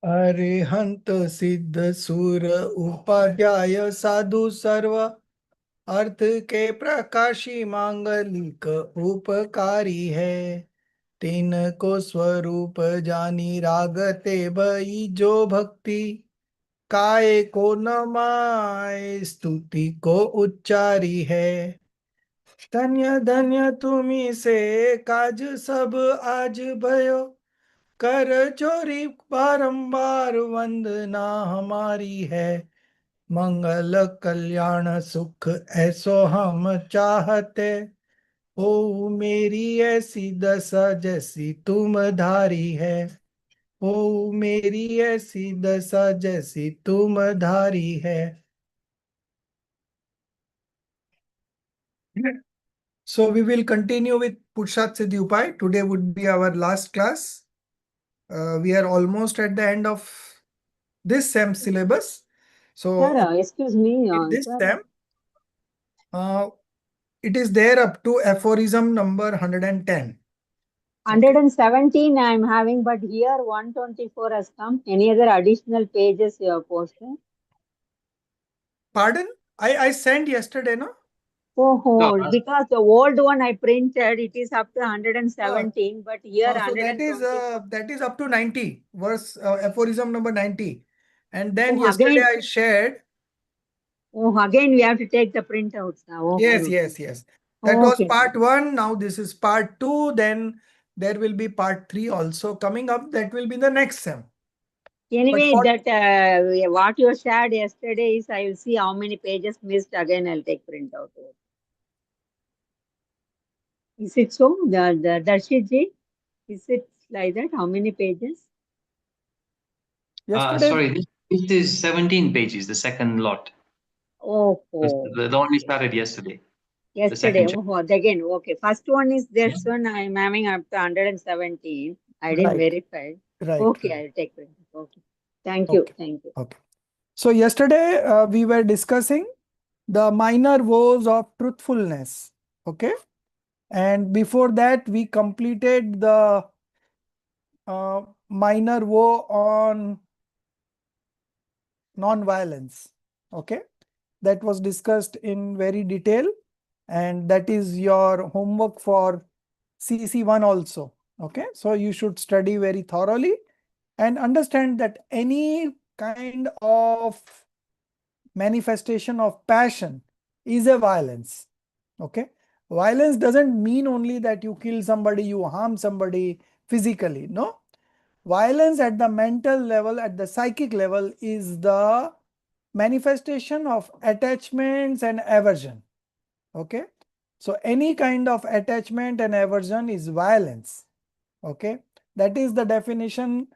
अरिहंत सिद्ध सुर उपाध्याय साधु सर्व अर्थ के प्रकाशी मांगलिक उपकारी है। तीन को स्वरूप जानी रागते भई जो भक्ति काय को नमाय स्तुति को उच्चारी है। धन्य धन्य तुम्ही से काज सब आज भयो कर चोरी बारंबार वंदना हमारी है। मंगल कल्याण सुख ऐसो हम चाहते ओ मेरी ऐसी दशा जैसी तुम धारी है। ओ मेरी ऐसी दशा जैसी तुम धारी है। So we will continue with Purshat Siddhi Upay. Today would be our last class. We are almost at the end of this SEM syllabus. So Sir, excuse me, in this sir. SEM, it is there up to aphorism number 110. 117 I am having, but here 124 has come. Any other additional pages you have posted? Pardon? I sent yesterday, no? Oh, because the old one I printed, it is up to 117, but here So 124. that is up to 90, verse aphorism number 90. And then Oh, yesterday again, I shared. oh, again we have to take the printouts now. Oh, Yes, yes, yes. That was okay. part 1. Now this is part 2. Then there will be part 3 also coming up. That will be the next SEM. Anyway, For, that what you shared yesterday is I will see how many pages missed. Again, I'll take printout. Is it so? The Darshit ji, is it like that? How many pages? yesterday, Sorry, this is 17 pages, the second lot. Oh, The one we started yesterday. yesterday. The second Oh, again, okay. First one is this one. I'm having up to 117. I didn't Right. verify. Right. Okay, Right. I'll take it. Okay. Thank you. Okay. Thank you. Okay. So yesterday we were discussing the minor woes of truthfulness. Okay. And before that, we completed the minor woe on non-violence. Okay. That was discussed in very detail. And that is your homework for CC1 also. Okay. So you should study very thoroughly and understand that any kind of manifestation of passion is a violence. Okay. Violence doesn't mean only that you kill somebody, you harm somebody physically. No. Violence at the mental level, at the psychic level, is the manifestation of attachments and aversion. Okay. So any kind of attachment and aversion is violence. Okay. That is the definition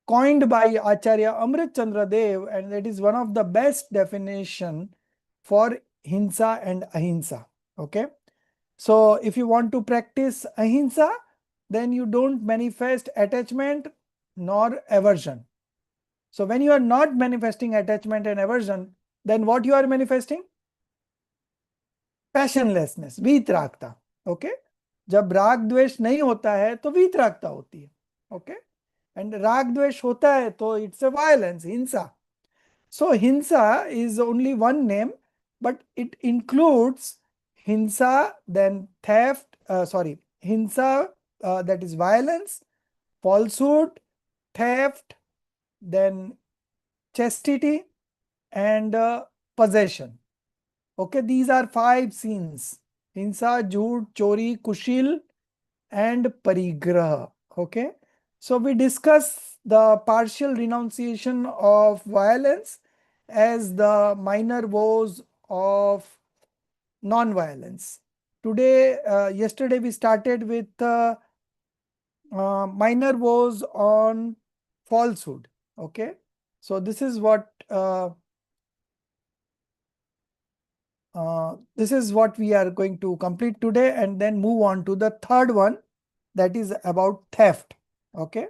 coined by Acharya Amrit Chandra Dev, and that is one of the best definition for hinsa and ahimsa. Okay. So if you want to practice ahimsa, then you don't manifest attachment nor aversion. So when you are not manifesting attachment and aversion, then what you are manifesting? Passionlessness, वीतरागता. Okay. जब राग द्वेष नहीं होता है तो वीतरागता होती है. ओके. एंड राग द्वेष होता है तो इट्स अ वायलेंस, हिंसा. सो हिंसा is only one name, but it includes हिंसा, देन थेफ्ट, हिंसा, that is violence, falsehood, theft, then chastity, and possession. Okay, these are 5 sins: hinsa, jhoot, chori, kushil, and parigraha. Okay, so we discuss the partial renunciation of violence as the minor woes of non-violence. Today, yesterday we started with minor woes on falsehood. Okay, so this is what this is what we are going to complete today and then move on to the third one, that is about theft. Okay.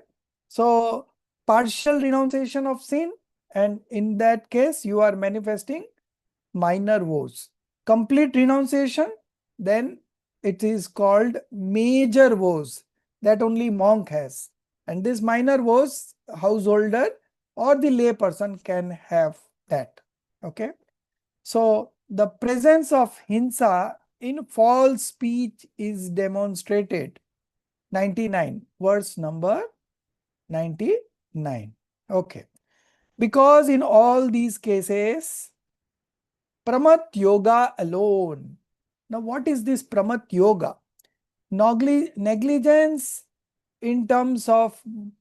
So partial renunciation of sin, and in that case you are manifesting minor woes. Complete renunciation, then it is called major woes that only monk has. And this minor woes, householder or the lay person can have that. Okay. So the presence of hinsa in false speech is demonstrated. 99, verse number 99. Okay. Because in all these cases, Pramat Yoga alone. Now, what is this Pramat Yoga? Negligence in terms of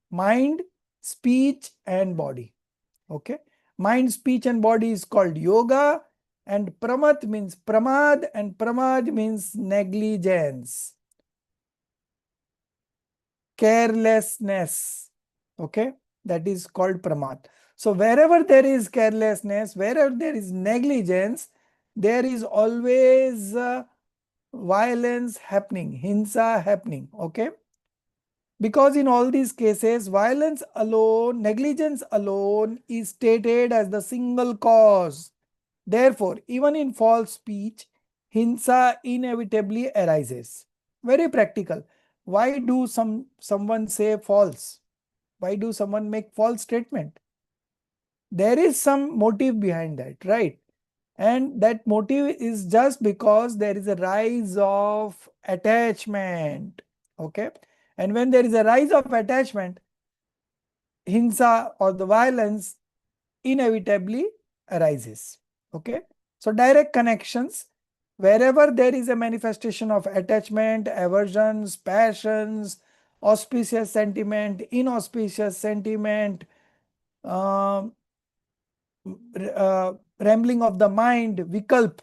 mind, speech, and body. Okay. Mind, speech, and body is called yoga, and pramat means pramad, and pramad means negligence, carelessness. Okay. That is called pramad. So wherever there is carelessness, wherever there is negligence, there is always violence happening, hinsa happening. Okay. Because in all these cases, violence alone, negligence alone is stated as the single cause. Therefore, even in false speech, hinsa inevitably arises. Very practical. Why do someone say false? Why do someone make false statement? There is some motive behind that, right? And that motive is just because there is a rise of attachment. Okay. And when there is a rise of attachment, hinsa or the violence inevitably arises. Okay. So direct connections, wherever there is a manifestation of attachment, aversions, passions, auspicious sentiment, inauspicious sentiment, um, rambling of the mind, vikalp,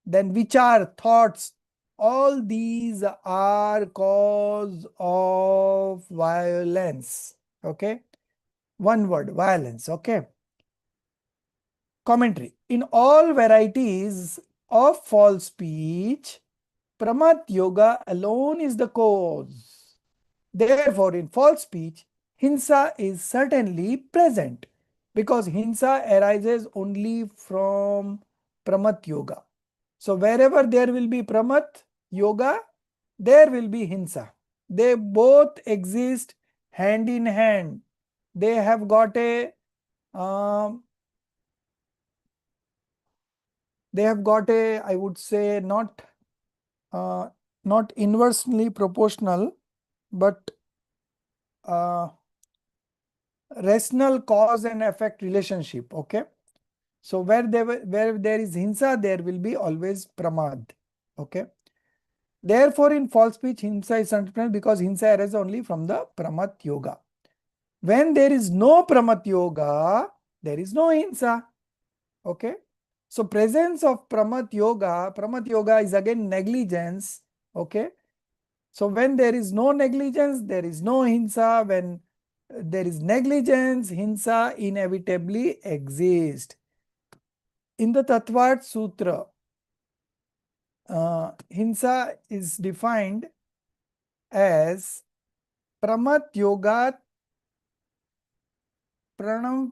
then vichar, thoughts, all these are cause of violence. Okay. One word, violence. Okay. Commentary. In all varieties of false speech, Pramat Yoga alone is the cause. Therefore, in false speech, hinsa is certainly present because hinsa arises only from Pramat Yoga. So, wherever there will be Pramat Yoga, there will be hinsa. They both exist hand in hand. They have got a I would say, not inversely proportional, but rational cause and effect relationship. Okay. So where there is hinsa, there will be always pramad. Okay. Therefore, in false speech, hinsa is sometimes because hinsa arises only from the pramat yoga. When there is no pramat yoga, there is no hinsa. Okay. So presence of pramat yoga is again negligence. Okay. So when there is no negligence, there is no hinsa. When there is negligence, hinsa inevitably exists. In the Tattvat Sutra, hinsa is defined as pramat yoga pranam.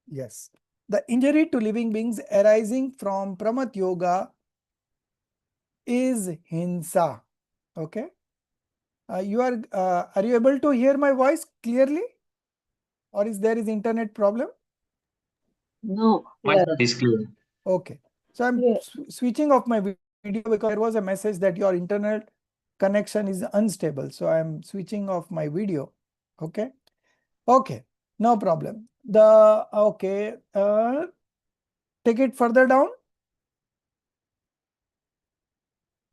Yes. The injury to living beings arising from pramat yoga is hinsa. Okay. Are you able to hear my voice clearly? Or is there internet problem? No, My clear. side is clear. Okay. So I'm Clear. switching off my video because there was a message that your internet connection is unstable. So I'm switching off my video. Okay. Okay. No problem. Take it further down.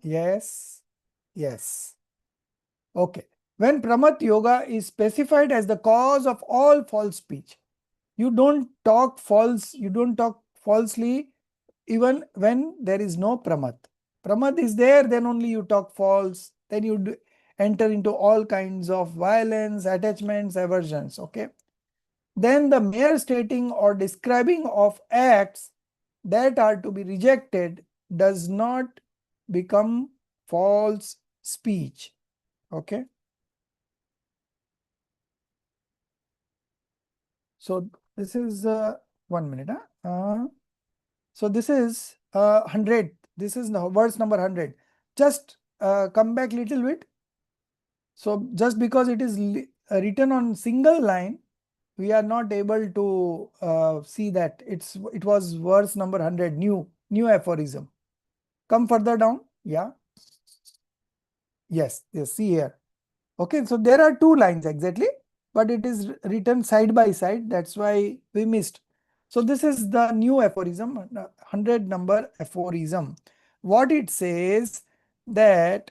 Yes. Yes. Okay. When Pramat Yoga is specified as the cause of all false speech, you don't talk falsely even when there is no Pramat. Pramat is there, then only you talk false then you enter into all kinds of violence, attachments, aversions. Okay. Then the mere stating or describing of acts that are to be rejected does not become false speech. Okay. So this is 1 minute. So this is 100. This is verse number 100. Just come back little bit. So just because it is written on single line, we are not able to see that it was verse number 100, new aphorism. Come further down. Yeah. Yes, see here. Okay, so there are 2 lines exactly, but it is written side by side. That's why we missed. So this is the new aphorism, 100 number aphorism. What it says that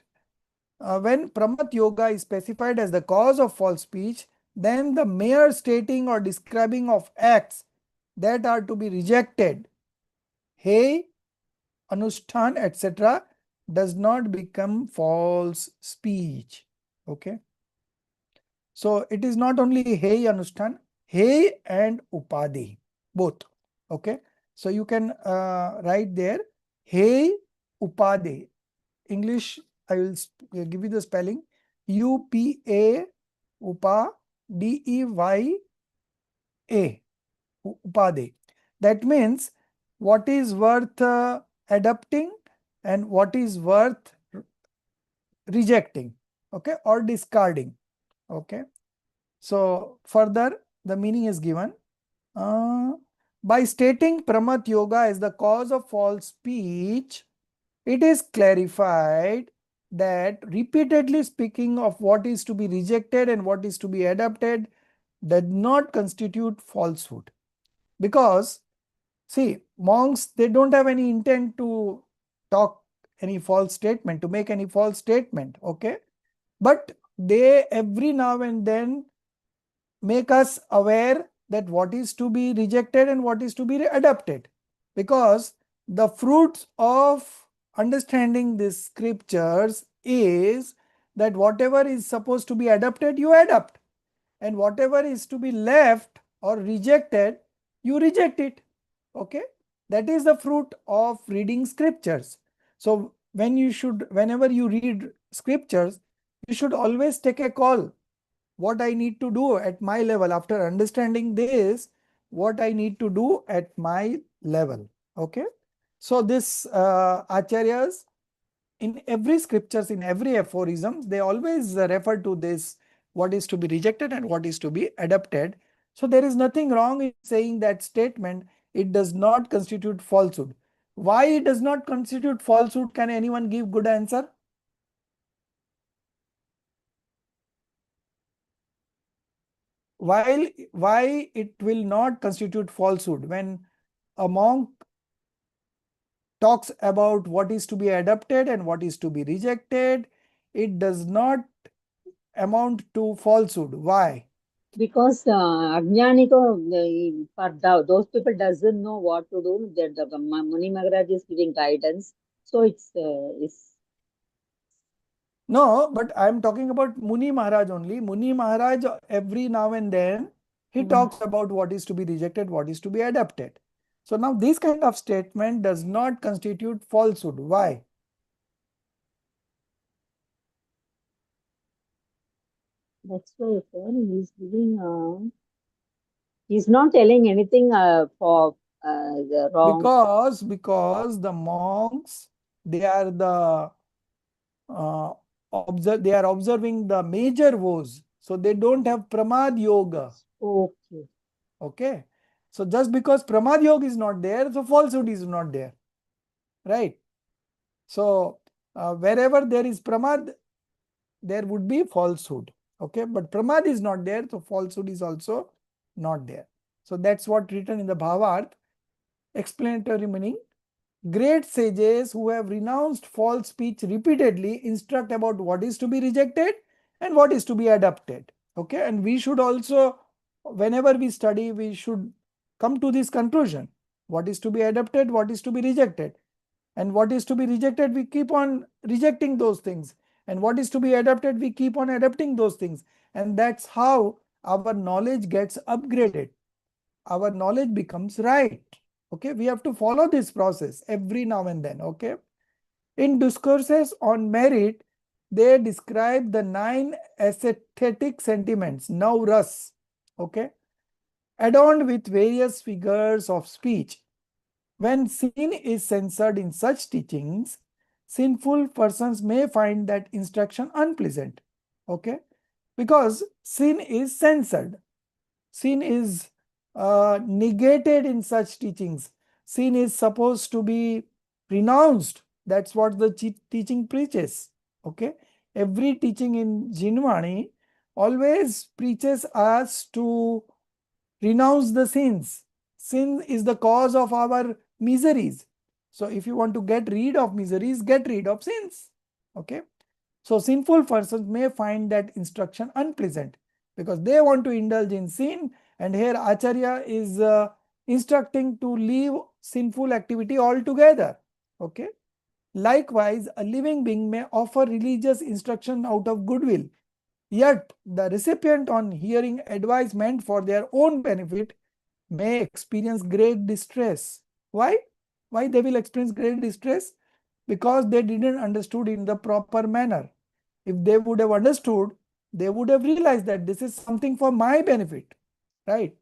when Pramat Yoga is specified as the cause of false speech, then the mere stating or describing of acts that are to be rejected, hey, anushthan, etc., does not become false speech. Okay. So it is not only hey anushthan, hey and upadi, both. Okay. So you can write there hey upadi. English, I will give you the spelling. UPA upa DEYA upade. That means what is worth adopting and what is worth rejecting, okay, or discarding. Okay. So further the meaning is given. By stating Pramat Yoga as the cause of false speech, it is clarified that repeatedly speaking of what is to be rejected and what is to be adopted does not constitute falsehood. Because, see, monks, they don't have any intent to talk any false statement, to make any false statement, okay? But they every now and then make us aware that what is to be rejected and what is to be adopted. Because the fruits of understanding these scriptures is that whatever is supposed to be adopted, you adopt, and whatever is to be left or rejected, you reject it. Okay, that is the fruit of reading scriptures. So whenever you read scriptures, you should always take a call. What I need to do at my level after understanding this, what I need to do at my level. Okay. So this acharyas in every scriptures, in every aphorism, they always refer to this, what is to be rejected and what is to be adopted. So there is nothing wrong in saying that statement. It does not constitute falsehood. Why it does not constitute falsehood? Can anyone give good answer? Why it will not constitute falsehood? When a monk talks about what is to be adopted and what is to be rejected, it does not amount to falsehood. Why? Because Ajnaniko, for those people doesn't know what to do, that the Muni Maharaj is giving guidance. So it's No, but I am talking about Muni Maharaj only. Muni Maharaj, every now and then, he talks about what is to be rejected, what is to be adopted. So now this kind of statement does not constitute falsehood. Why? that's why sir, he's giving. He's not telling anything for the wrong. Because the monks, they are they are observing the major woes. So they don't have pramad yoga. Okay. Okay. So just because pramad yoga is not there, so falsehood is not there. Right. So wherever there is pramad, there would be falsehood. Okay. But pramad is not there, so falsehood is also not there. So that's what written in the Bhavarth. Explanatory meaning. Great sages who have renounced false speech repeatedly instruct about what is to be rejected and what is to be adopted. Okay, and we should also, whenever we study, we should come to this conclusion. What is to be adopted, what is to be rejected. And what is to be rejected, we keep on rejecting those things. And what is to be adapted, we keep on adapting those things. And that's how our knowledge gets upgraded. Our knowledge becomes right. Okay, we have to follow this process every now and then. Okay. In discourses on merit, they describe the 9 aesthetic sentiments, now ras, okay, adorned with various figures of speech. When sin is censored in such teachings, sinful persons may find that instruction unpleasant. Okay, because sin is censored, sin is negated in such teachings. Sin is supposed to be renounced. That's what the teaching preaches. Okay. Every teaching in Jinvani always preaches us to renounce the sins. Sin is the cause of our miseries. So if you want to get rid of miseries, get rid of sins. Okay. So sinful persons may find that instruction unpleasant because they want to indulge in sin, and here Acharya is instructing to leave sinful activity altogether. Okay. Likewise, a living being may offer religious instruction out of goodwill. Yet, the recipient, on hearing advice meant for their own benefit, may experience great distress. Why? Why they will experience great distress? Because they didn't understood in the proper manner. If they would have understood, they would have realized that this is something for my benefit, right?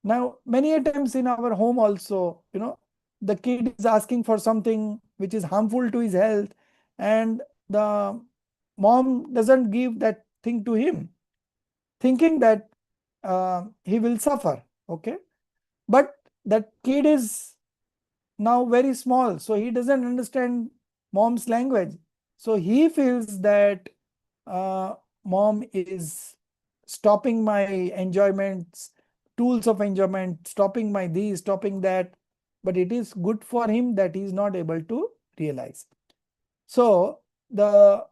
Now, many a times in our home also, the kid is asking for something which is harmful to his health, and the mom doesn't give that thing to him, thinking that he will suffer. Okay, but that kid is now very small, so he doesn't understand mom's language. So he feels that uh, mom is stopping my enjoyments, tools of enjoyment, stopping my this, stopping that, but it is good for him that he is not able to realize. So the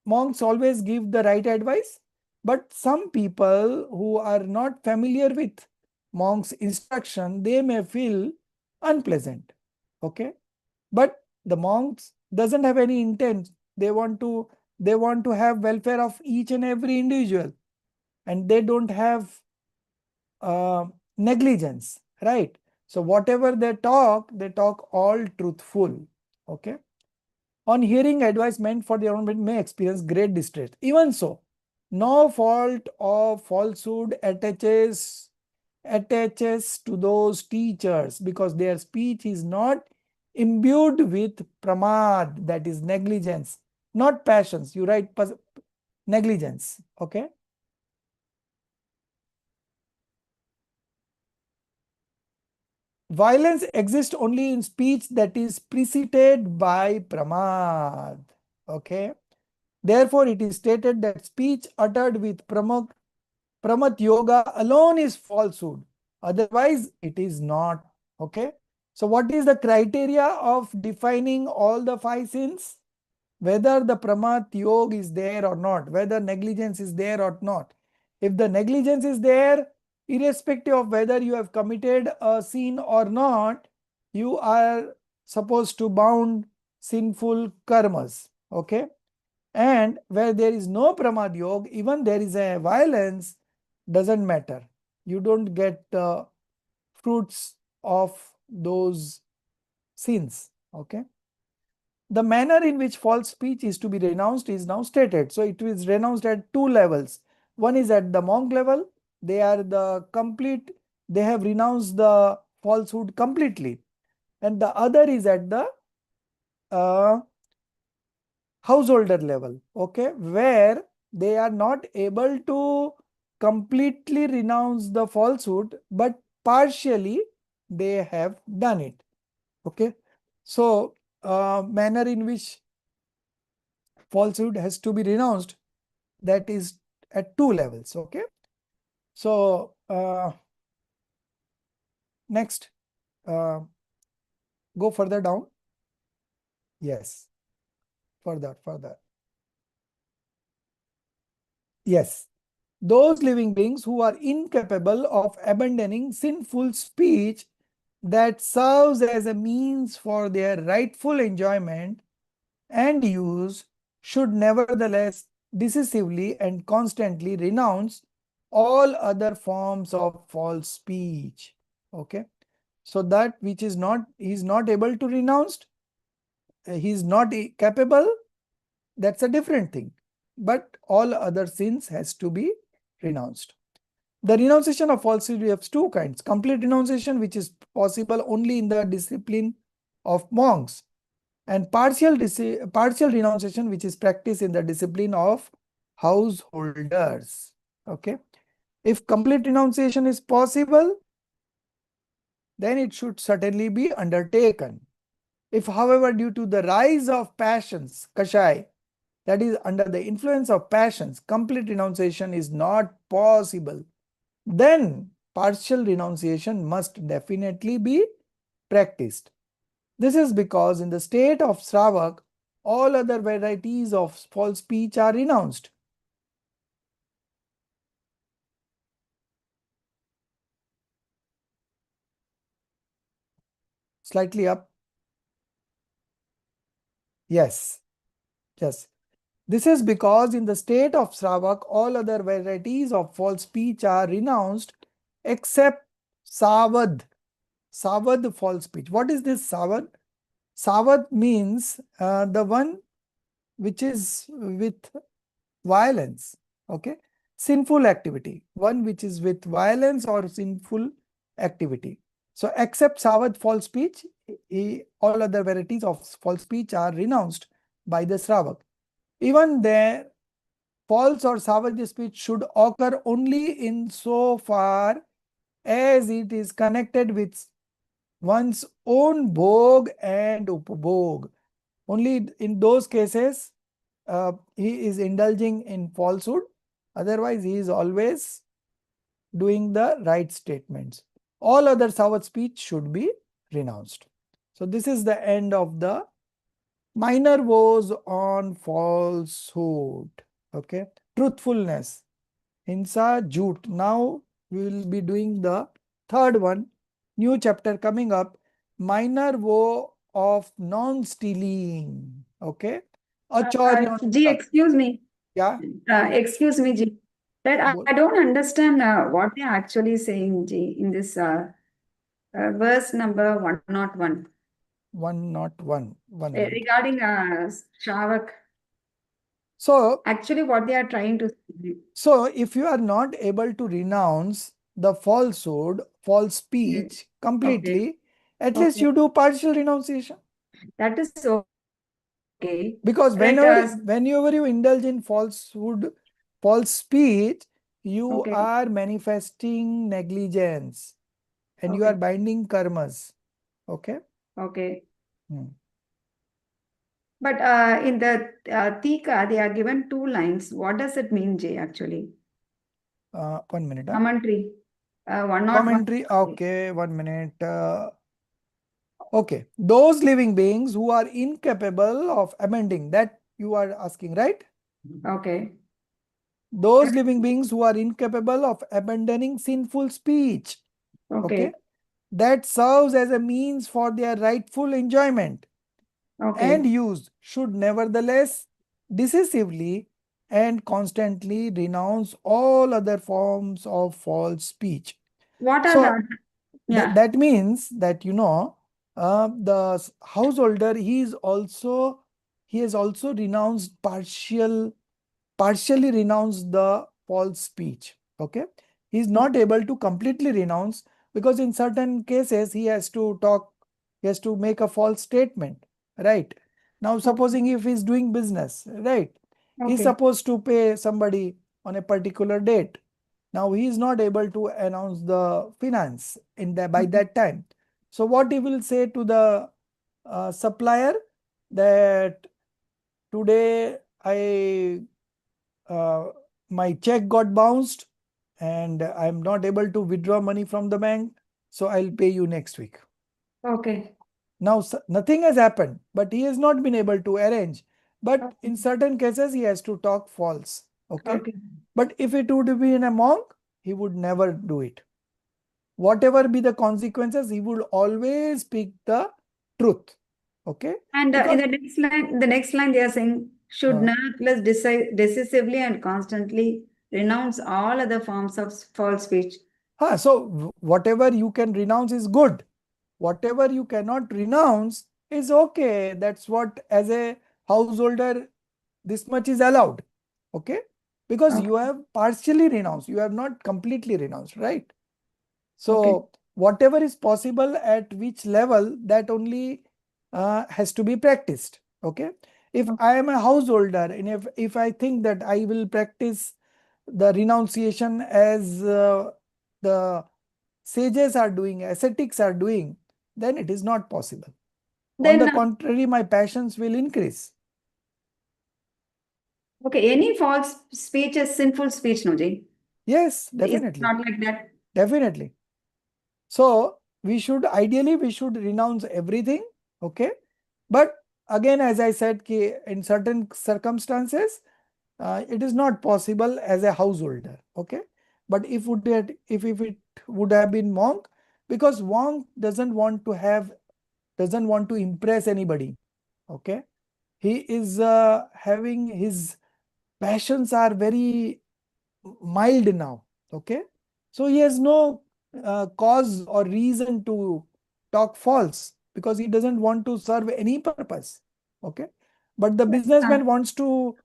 monks always give the right advice, but some people who are not familiar with monks' instruction, they may feel unpleasant. Okay, but the monks doesn't have any intent. They want to have welfare of each and every individual, and they don't have negligence, right? So whatever they talk all truthful. Okay. On hearing advice meant for their own benefit may experience great distress. Even so, no fault of falsehood attaches to those teachers, because their speech is not imbued with pramad, that is negligence, not passions. You write negligence. Okay. Violence exists only in speech that is preceded by pramad. Okay. Therefore, it is stated that speech uttered with pramat yoga alone is falsehood. Otherwise, it is not. Okay. So, what is the criteria of defining all the 5 sins? Whether the pramat yoga is there or not, whether negligence is there or not. If the negligence is there, irrespective of whether you have committed a sin or not, you are supposed to bound sinful karmas. Okay. And where there is no pramad yoga, even there is a violence, doesn't matter. You don't get the fruits of those sins. Okay. The manner in which false speech is to be renounced is now stated. So it is renounced at 2 levels. One is at the monk level. They have renounced the falsehood completely. And the other is at the householder level, okay, where they are not able to completely renounce the falsehood, but partially they have done it. Okay. So manner in which falsehood has to be renounced, that is at 2 levels. Okay. So next, go further down. Yes, further. Yes. Those living beings who are incapable of abandoning sinful speech that serves as a means for their rightful enjoyment and use should nevertheless decisively and constantly renounce all other forms of false speech. Okay. So that which is not, he is not able to renounce, he is not capable, that's a different thing. But all other sins has to be renounced. The renunciation of falsehood, we have two kinds. Complete renunciation, which is possible only in the discipline of monks, and partial renunciation, which is practiced in the discipline of householders. Okay. If complete renunciation is possible, then it should certainly be undertaken. If, however, due to the rise of passions, kashai, that is under the influence of passions, complete renunciation is not possible, then partial renunciation must definitely be practiced. This is because in the state of Sravak, all other varieties of false speech are renounced. Slightly up. Yes. Yes. This is because in the state of Sravak, all other varieties of false speech are renounced except Savad. Savad false speech. What is this Savad? Savad means the one which is with violence. Okay. Sinful activity. One which is with violence or sinful activity. So except Savad false speech, all other varieties of false speech are renounced by the Sravak. Even there, false or Savage speech should occur only in so far as it is connected with one's own bhog and upbhog. Only in those cases, he is indulging in falsehood. Otherwise, he is always doing the right statements. All other Savage speech should be renounced. So this is the end of the minor woes on falsehood. Okay. Truthfulness. Hinsa, jhoot. Now we will be doing the third one. New chapter coming up. Minor woe of non-stealing. Okay. Achoryon. Ji, excuse me. Yeah. Excuse me, Ji. That I don't understand what they're actually saying, Ji, in this verse number 101. 101. 1 minute. Regarding Shavak. So Actually, what they are trying to say. So if you are not able to renounce the falsehood, false speech completely, at least you do partial renunciation. That is okay. Because Let whenever you indulge in falsehood, false speech, you are manifesting negligence and you are binding karmas. Okay? Okay. Hmm. But in the Tika, they are given 2 lines. What does it mean, Jay, actually? 1 minute. Commentary. 101. Commentary. Okay, 1 minute. Okay. Those living beings who are incapable of amending, that you are asking, right? Okay. Those living beings who are incapable of abandoning sinful speech. Okay. That serves as a means for their rightful enjoyment and use should nevertheless decisively and constantly renounce all other forms of false speech. What are So the that means that, the householder, he has also renounced partially renounced the false speech. Okay. He is not able to completely renounce because in certain cases he has to make a false statement. Right. Now, supposing if he is doing business, right, he is supposed to pay somebody on a particular date. Now he is not able to announce the finance by that time. So what he will say to the supplier, that today my check got bounced and I'm not able to withdraw money from the bank, so I'll pay you next week. Now nothing has happened, but he has not been able to arrange. But in certain cases, he has to talk false. Okay. But if it would be in a monk, he would never do it. Whatever be the consequences, he would always speak the truth. Okay. And in the next line they are saying should nevertheless decisively and constantly renounce all other forms of false speech. So whatever you can renounce is good. Whatever you cannot renounce is okay. That's what, as a householder, this much is allowed. Okay? Because you have partially renounced. You have not completely renounced, right? So whatever is possible at which level, that only has to be practiced. Okay? If I am a householder and if I think that I will practice the renunciation as the sages are doing, ascetics are doing, then it is not possible. On the contrary, my passions will increase. Okay, any false speech is sinful speech, Noji. Yes, definitely. It's not like that. Definitely. So ideally we should renounce everything. Okay. But again, as I said, in certain circumstances, it is not possible as a householder. Okay. But if it would have been monk, because monk doesn't want to impress anybody. Okay. He is having his passions are very mild now. Okay. So he has no cause or reason to talk false because he doesn't want to serve any purpose. Okay. But the businessman wants to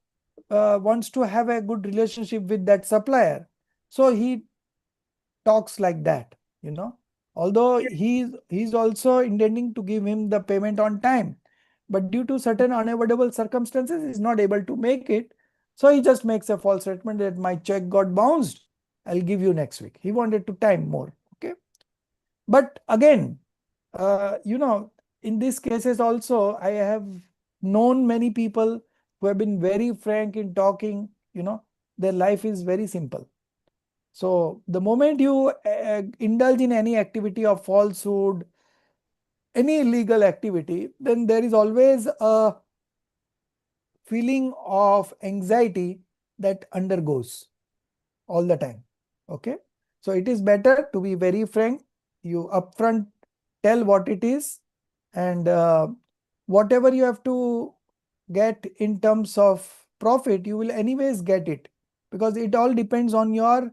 have a good relationship with that supplier. So he talks like that, although he's also intending to give him the payment on time. But due to certain unavoidable circumstances, he's not able to make it. So he just makes a false statement that my check got bounced. I'll give you next week. He wanted to time more. Okay. But again, in these cases also, I have known many people who have been very frank in talking, their life is very simple. So the moment you indulge in any activity of falsehood, any illegal activity, then there is always a feeling of anxiety that undergoes all the time. Okay. So it is better to be very frank. You upfront tell what it is, and whatever you have to get in terms of profit, you will anyways get it, because it all depends on your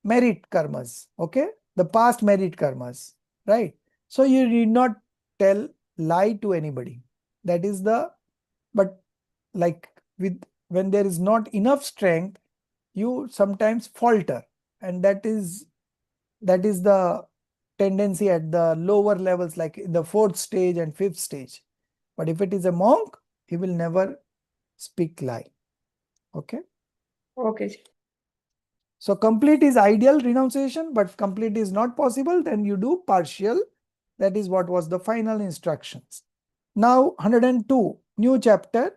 merit karmas. Okay. The past merit karmas, right? So you need not lie to anybody. That is but like when there is not enough strength, you sometimes falter, and that is the tendency at the lower levels, like in the 4th stage and 5th stage. But if it is a monk, he will never speak lie. Okay. So complete is ideal renunciation, but complete is not possible. Then you do partial. That is what was the final instructions. Now 102, new chapter,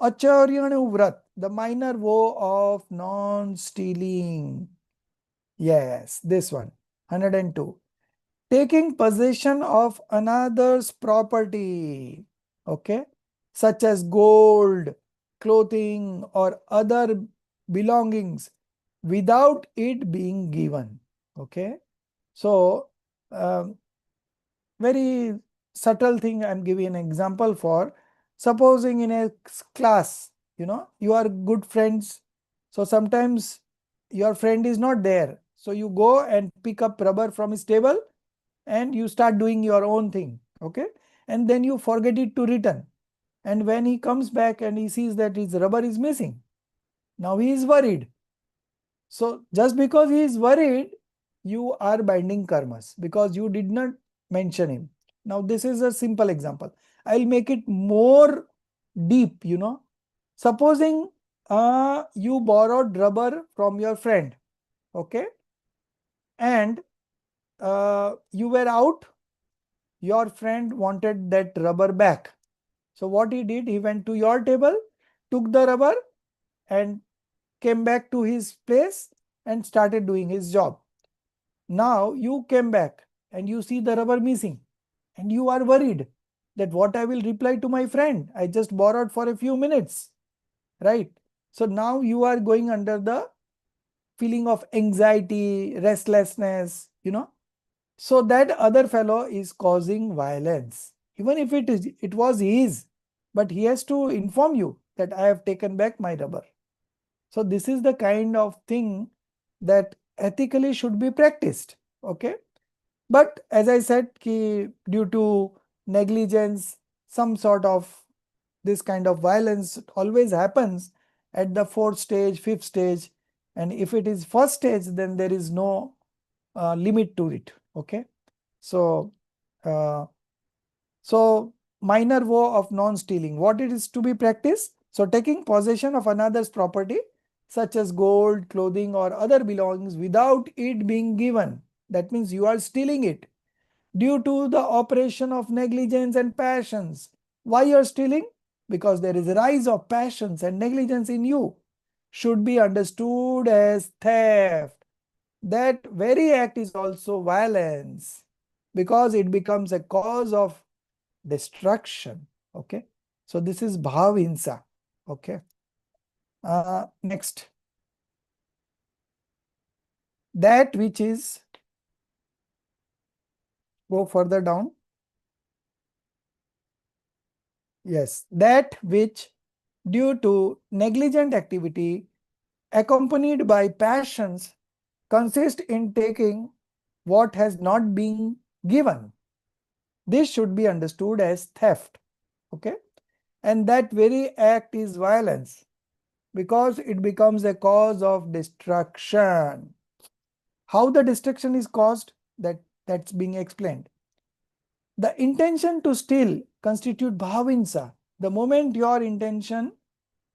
Acharyanu Vrat, the minor vow of non-stealing. Yes, this one, 102. Taking possession of another's property, okay, such as gold, clothing, or other belongings without it being given. Okay. So, very subtle thing I'm giving an example for. Supposing in a class, you are good friends. So sometimes your friend is not there. So you go and pick up rubber from his table and you start doing your own thing. Okay. And then you forget it to return. And when he comes back and he sees that his rubber is missing, now he is worried. So just because he is worried, you are binding karmas because you did not mention him. Now this is a simple example. I'll make it more deep, Supposing you borrowed rubber from your friend, okay? And you were out, your friend wanted that rubber back. So what he did, he went to your table, took the rubber and came back to his place and started doing his job. Now you came back and you see the rubber missing and you are worried that what I will reply to my friend. I just borrowed for a few minutes, right? So now you are going under the feeling of anxiety, restlessness, So that other fellow is causing violence. Even if it was his, but he has to inform you that I have taken back my rubber. So this is the kind of thing that ethically should be practiced. Okay. But as I said, due to negligence, some sort of this kind of violence always happens at the 4th stage, 5th stage. And if it is 1st stage, then there is no limit to it. Okay. So, minor woe of non-stealing, what it is to be practiced? So taking possession of another's property, such as gold, clothing, or other belongings without it being given. That means you are stealing it due to the operation of negligence and passions. Why you are stealing? Because there is a rise of passions and negligence in you. Should be understood as theft. That very act is also violence because it becomes a cause of destruction. Okay. So this is bhavinsa. Okay. Next. That which is, go further down. Yes, that which due to negligent activity accompanied by passions consist in taking what has not been given. This should be understood as theft. Okay. And that very act is violence because it becomes a cause of destruction. How the destruction is caused, that's being explained. The intention to steal constitute bhavinsa. The moment your intention,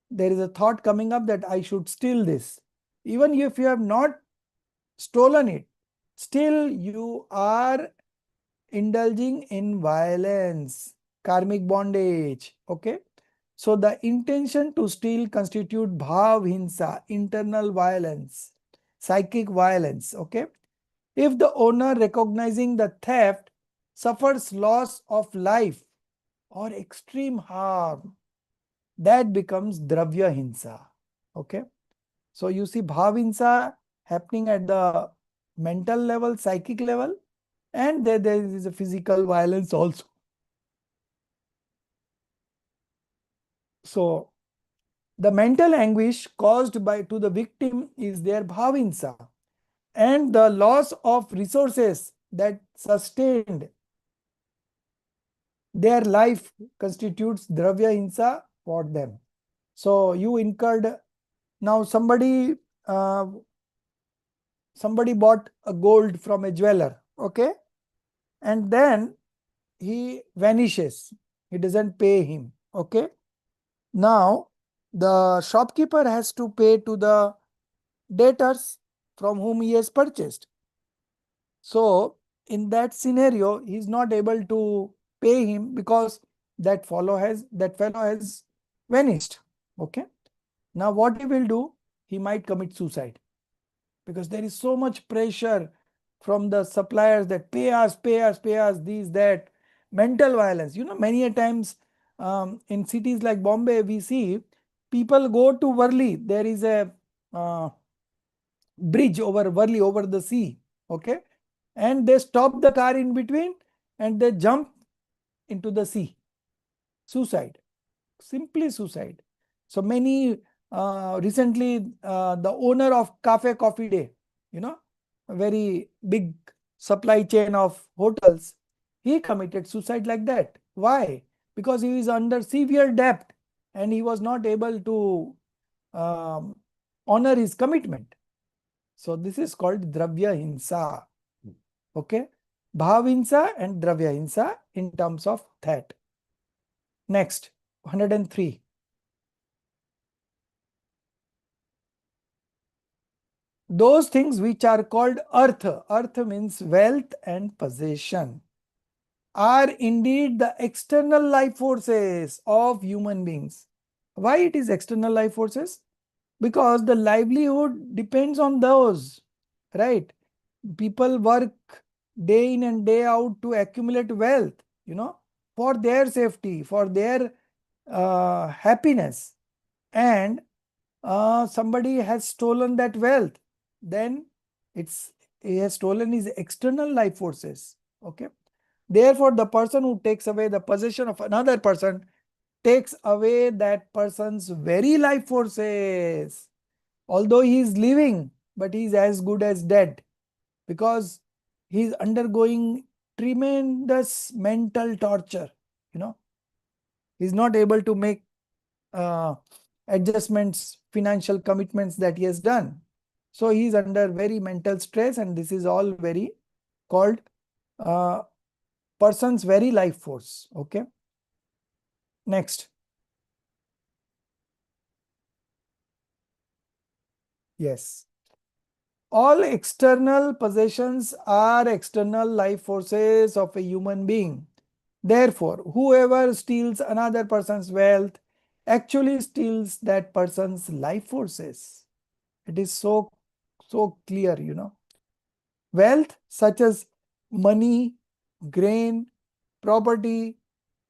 there is a thought coming up that I should steal this. Even if you have not stolen it, still you are indulging in violence, karmic bondage. Okay. So the intention to steal constitute bhavinsa, internal violence, psychic violence. Okay. If the owner recognizing the theft suffers loss of life or extreme harm, that becomes dravya hinsa. Okay. So you see bhavinsa happening at the mental level, psychic level, and there is a physical violence also. So the mental anguish caused to the victim is their bhavinsa, and the loss of resources that sustained their life constitutes dravya hinsa for them. So you incurred, now somebody bought a gold from a jeweler, okay, and then he vanishes, he doesn't pay him. Okay, now the shopkeeper has to pay to the debtors from whom he has purchased. So in that scenario, he is not able to pay him because that fellow has vanished. Okay. Now what he will do? He might commit suicide because there is so much pressure from the suppliers that pay us, these, that. Mental violence. Many a times in cities like Bombay, we see people go to Worli. There is a bridge over Worli, over the sea. Okay. And they stop the car in between and they jump into the sea. Suicide. Simply suicide. So many, recently, the owner of Cafe Coffee Day, a very big supply chain of hotels, he committed suicide like that. Why? Because he is under severe debt and he was not able to honor his commitment. So this is called dravya hinsa. Okay. Bhavinsa and dravya hinsa in terms of that. Next, 103. Those things which are called earth means wealth and possession, are indeed the external life forces of human beings. Why it is external life forces? Because the livelihood depends on those, right? People work day in and day out to accumulate wealth, for their safety, for their happiness. And somebody has stolen that wealth, then he has stolen his external life forces. Okay. Therefore, the person who takes away the possession of another person takes away that person's very life forces. Although he is living, but he is as good as dead, because he is undergoing tremendous mental torture. He is not able to make adjustments, financial commitments that he has done. So he is under very mental stress, and this is all very called person's very life force. Okay. Next. Yes. All external possessions are external life forces of a human being. Therefore, whoever steals another person's wealth actually steals that person's life forces. It is so clear. Wealth such as money, grain, property,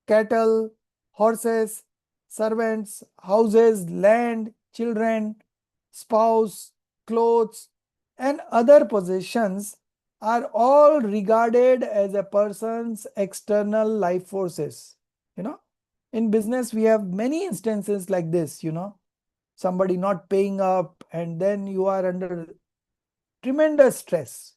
cattle, horses, servants, houses, land, children, spouse, clothes, and other possessions are all regarded as a person's external life forces. In business, we have many instances like this. Somebody not paying up, and then you are under tremendous stress.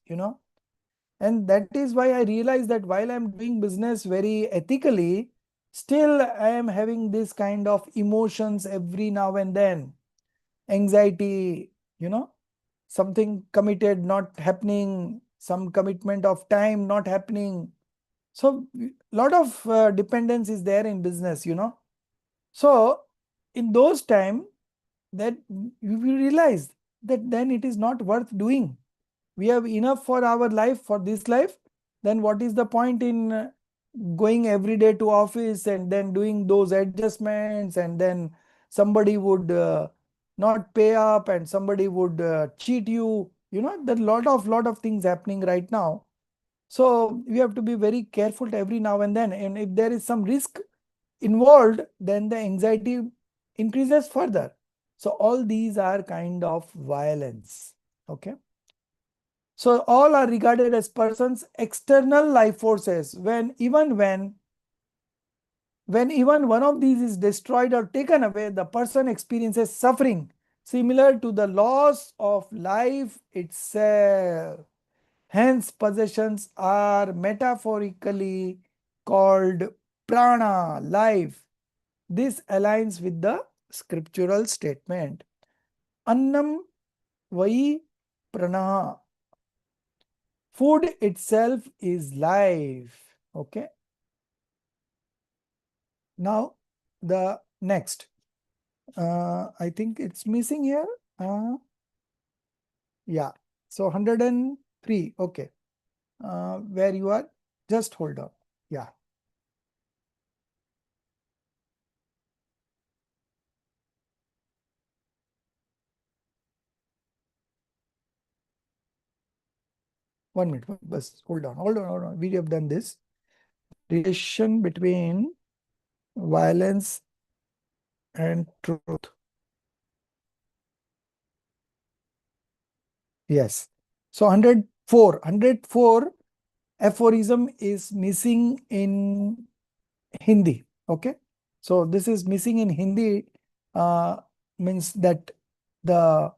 And that is why I realized that while I'm doing business very ethically, still I am having this kind of emotions every now and then. Anxiety, something committed not happening, some commitment of time not happening. So lot of dependence is there in business. So in those time, that you will realize that then it is not worth doing. We have enough for our life, for this life. Then what is the point in going every day to office and then doing those adjustments, and then somebody would not pay up, and somebody would cheat you. There are lot of things happening right now. So we have to be very careful every now and then. And if there is some risk involved, then the anxiety increases further. So all these are kind of violence. Okay. So all are regarded as person's external life forces. When even one of these is destroyed or taken away, the person experiences suffering similar to the loss of life itself. Hence, possessions are metaphorically called prana, life. This aligns with the scriptural statement. Annam vai prana. Food itself is life. Okay. Now, the next. I think it's missing here. Yeah. So 103. Okay. Where you are? Just hold on. Yeah. One minute. Bus, hold on. We have done this. Relation between violence and truth. Yes. So 104 aphorism is missing in Hindi. Okay. So this is missing in Hindi, means that the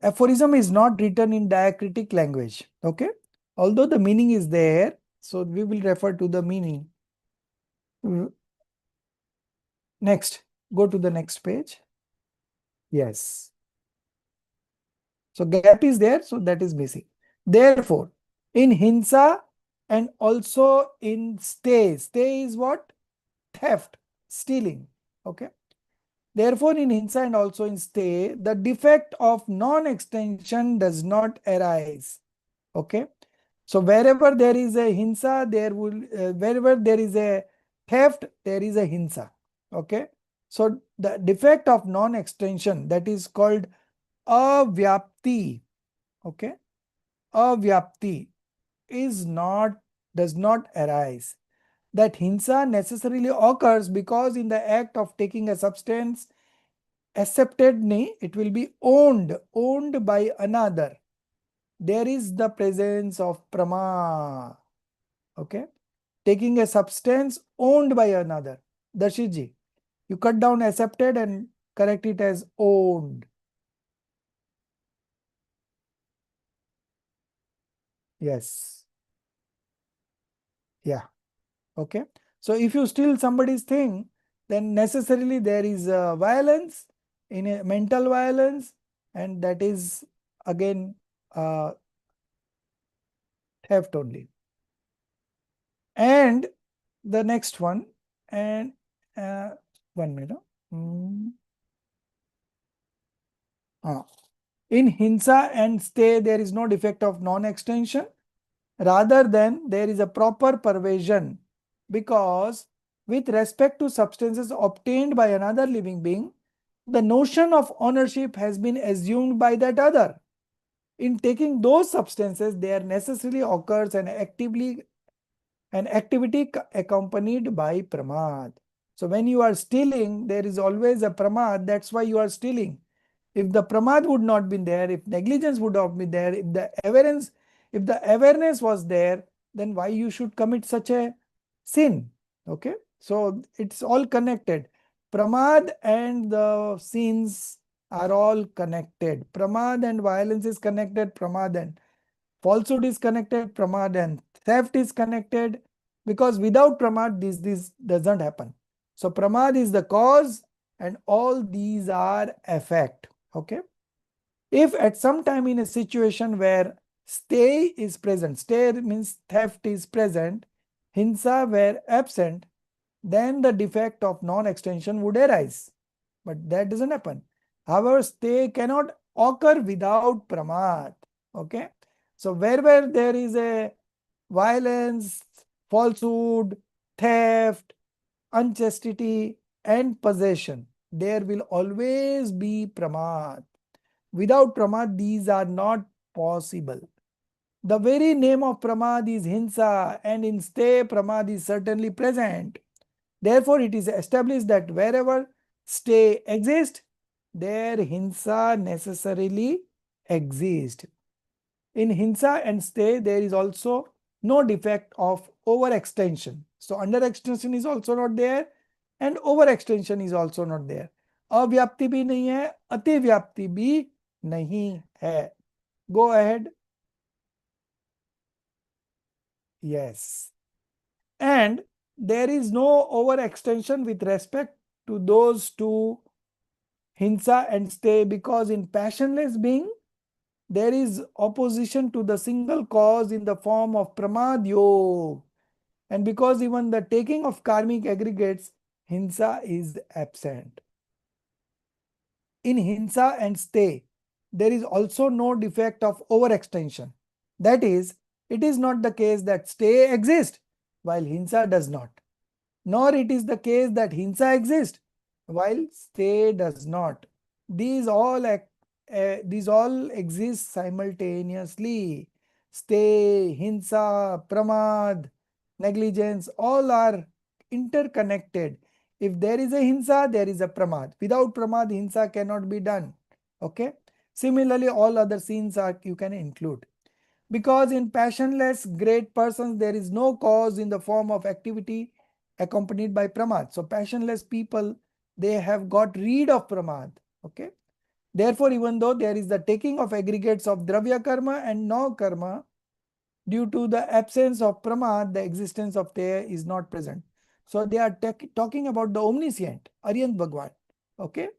aphorism is not written in diacritic language. Okay. Although the meaning is there, so we will refer to the meaning. Next, go to the next page. Yes. So gap is there, so that is missing. Therefore, in hinsa and also in stay is what? Theft, stealing. Okay. Therefore, in hinsa and also in stay, the defect of non-extension does not arise. Okay. So wherever there is a hinsa, wherever there is a theft, there is a hinsa. Okay. So the defect of non-extension, that is called avyapti. Okay. Avyapti does not arise. That hinsa necessarily occurs because in the act of taking a substance accepted, it will be owned by another. There is the presence of prama. Okay. Taking a substance owned by another. Darshit you cut down accepted and correct it as owned. Yes. Yeah. Okay. So if you steal somebody's thing, then necessarily there is a violence, in a mental violence, and that is again theft only. And the next one, and 1 minute. In hinsa and stay, there is no defect of non-extension. Rather than there is a proper perversion, because with respect to substances obtained by another living being, the notion of ownership has been assumed by that other. In taking those substances, there necessarily occurs an activity accompanied by pramad. So when you are stealing, there is always a pramad. That's why you are stealing. If the pramad would not be there, if negligence would not be there, if the awareness was there, then why you should commit such a sin? Okay, so it's all connected. Pramad and the sins are all connected. Pramad and violence is connected. Pramad and falsehood is connected. Pramad and theft is connected, because without pramad this doesn't happen. So pramad is the cause and all these are effect. Okay, if at some time in a situation where stay is present, stay means theft is present, hinsa were absent, then the defect of non-extension would arise, but that doesn't happen. However, stay cannot occur without pramad. Okay, so wherever there is a violence, falsehood, theft, unchastity and possession, there will always be pramad. Without pramad, these are not possible. The very name of pramad is hinsa, and in stay pramad is certainly present. Therefore, it is established that wherever stay exists, there hinsa necessarily exists. In hinsa and stay, there is also no defect of overextension. So underextension is also not there and overextension is also not there. अव्याप्ति भी नहीं है, अतिव्याप्ति भी नहीं है. Go ahead. Yes. And there is no overextension with respect to those two, hinsa and stay, because in passionless being, there is opposition to the single cause in the form of pramad yog. And because even the taking of karmic aggregates, hinsa is absent. In hinsa and stay, there is also no defect of overextension. That is, it is not the case that stay exists while hinsa does not, nor it is the case that hinsa exists while stay does not. These all exist simultaneously. Stay, hinsa, pramad, negligence, all are interconnected. If there is a hinsa, there is a pramad. Without pramad, hinsa cannot be done. Okay. Similarly, all other sins are you can include. Because in passionless great persons, there is no cause in the form of activity accompanied by pramad. So passionless people, they have got rid of pramad. Okay. Therefore, even though there is the taking of aggregates of dravya karma and no karma, due to the absence of pramad, the existence of teya is not present. So they are talking about the omniscient, Aryant Bhagwan. Okay.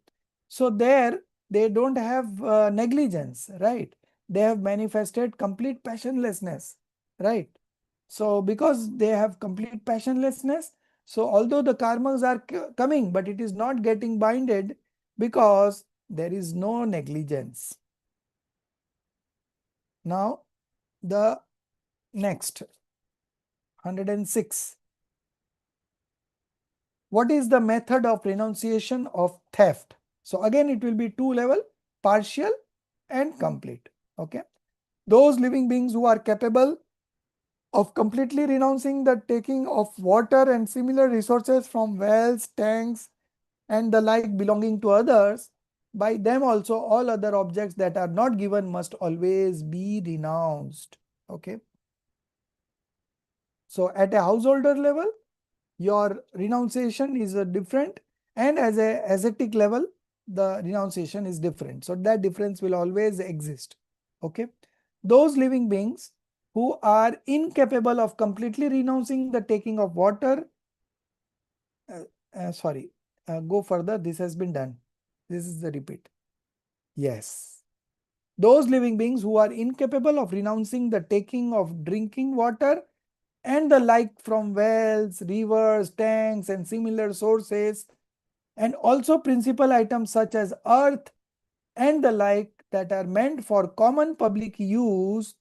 So there they don't have negligence, right? They have manifested complete passionlessness, right? So because they have complete passionlessness, so although the karmas are coming, but it is not getting binded because there is no negligence. Now the next 106. What is the method of renunciation of theft? So again it will be two level, partial and complete. Okay. Those living beings who are capable of completely renouncing the taking of water and similar resources from wells, tanks and the like belonging to others, by them also all other objects that are not given must always be renounced. Okay. So at a householder level, your renunciation is different, and as a ascetic level, the renunciation is different. So that difference will always exist. Okay. Those living beings who are incapable of completely renouncing the taking of water, sorry, go further. This has been done. This is the repeat. Yes. Those living beings who are incapable of renouncing the taking of drinking water and the like from wells, rivers, tanks, and similar sources, and also principal items such as earth and the like that are meant for common public use,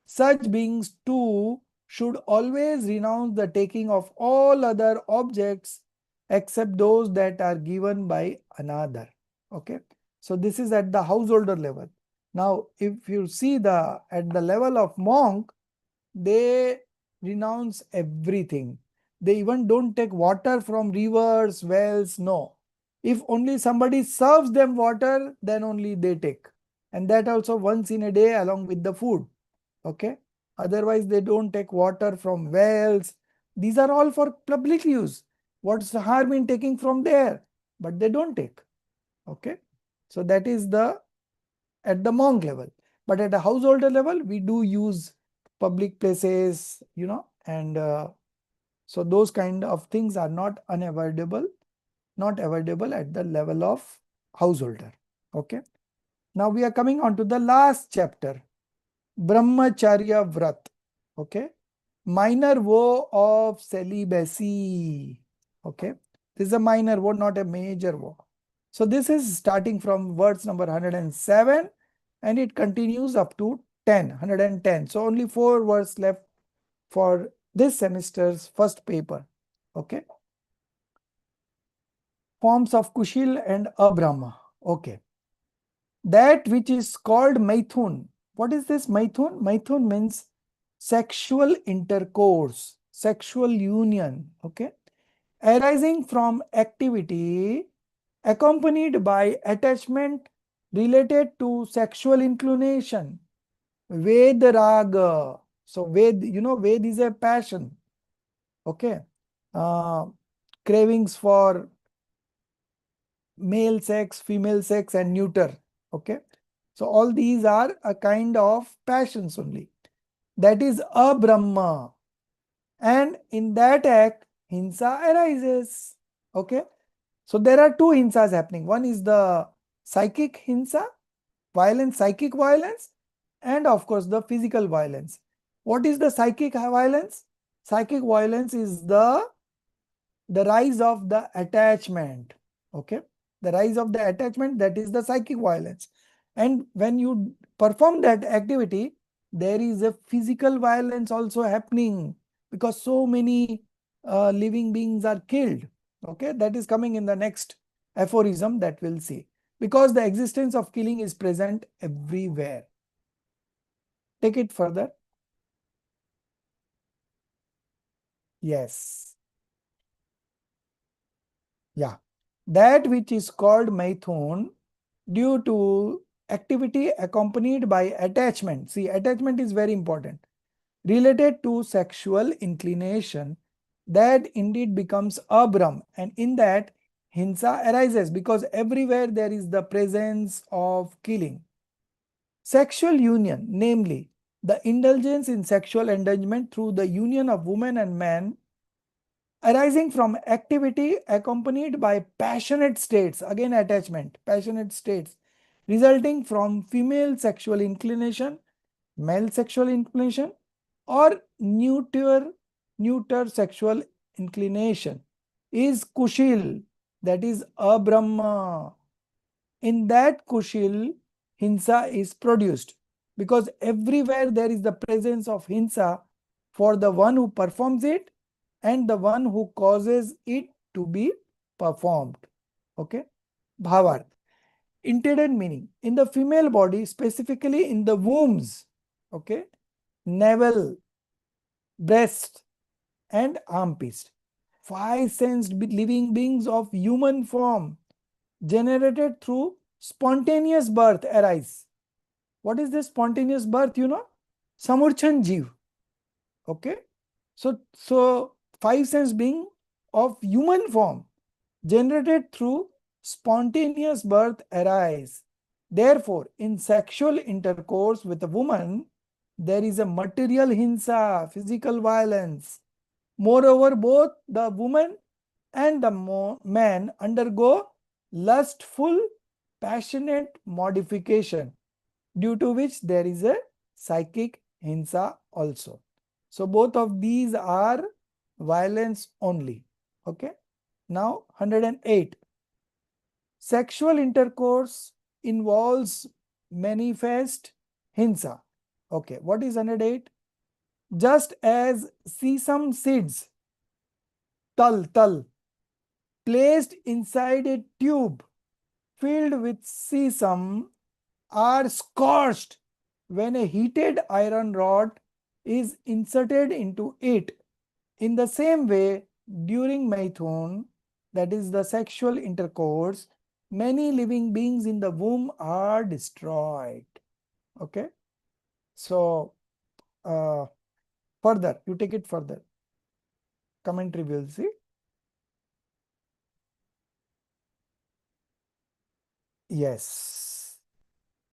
such beings too should always renounce the taking of all other objects except those that are given by another. Okay. So this is at the householder level. Now, if you see at the level of monk, they renounce everything. They even don't take water from rivers, wells, no. If only somebody serves them water, then only they take. And that also once in a day along with the food. Okay. Otherwise, they don't take water from wells. These are all for public use. What's the harm in taking from there? But they don't take. Okay. So that is at the monk level. But at a householder level, we do use public places, and so those kind of things are not avoidable at the level of householder. Okay. Now we are coming on to the last chapter, Brahmacharya Vrat. Okay. Minor vow of celibacy. Okay. This is a minor vow, not a major vow. So this is starting from verse number 107 and it continues up to 110. So only 4 words left for this semester's first paper. Okay. Forms of Kushil and Abrahma. Okay. That which is called Maithun. What is this Maithun? Maithun means sexual intercourse, sexual union. Okay. Arising from activity accompanied by attachment related to sexual inclination. Vedraga. So Ved, Ved is a passion. Okay. Cravings for male sex, female sex, and neuter. Okay. So all these are a kind of passions only. That is a Brahma. And in that act, hinsa arises. Okay. So there are 2 hinsas happening. One is the psychic hinsa, violence, psychic violence, and of course the physical violence. What is the psychic violence? Psychic violence is the rise of the attachment. Okay. The rise of the attachment, that is the psychic violence. And when you perform that activity, there is a physical violence also happening because so many living beings are killed. Okay. That is coming in the next aphorism that we'll see. Because the existence of killing is present everywhere. Take it further. Yes. Yeah. That which is called Maithun due to activity accompanied by attachment. See, attachment is very important. Related to sexual inclination, that indeed becomes abram, and in that hinsa arises because everywhere there is the presence of killing. Sexual union, namely the indulgence in sexual enjoyment through the union of woman and man, arising from activity accompanied by passionate states, again attachment, passionate states, resulting from female sexual inclination, male sexual inclination, or neuter sexual inclination, is Kushil, that is Abrahma. In that Kushil, hinsa is produced because everywhere there is the presence of hinsa for the one who performs it and the one who causes it to be performed. Okay. Bhavarth. Intended meaning. In the female body, specifically in the wombs, okay, navel, breast, and armpits, 5 sensed living beings of human form generated through spontaneous birth arise. What is this spontaneous birth? Samurchan Jeev. Okay. So 5 sense being of human form generated through spontaneous birth arise. Therefore, in sexual intercourse with a woman, there is a material hinsa, physical violence. Moreover, both the woman and the man undergo lustful, passionate modification, due to which there is a psychic hinsa also. So both of these are violence only. Okay. Now 108. Sexual intercourse involves manifest hinsa. Okay. What is 108? Just as sesame seeds, tal, placed inside a tube filled with sesame are scorched when a heated iron rod is inserted into it. In the same way, during Maithun, that is the sexual intercourse, many living beings in the womb are destroyed. Okay. So, further, you take it further. Commentary we'll see. Yes.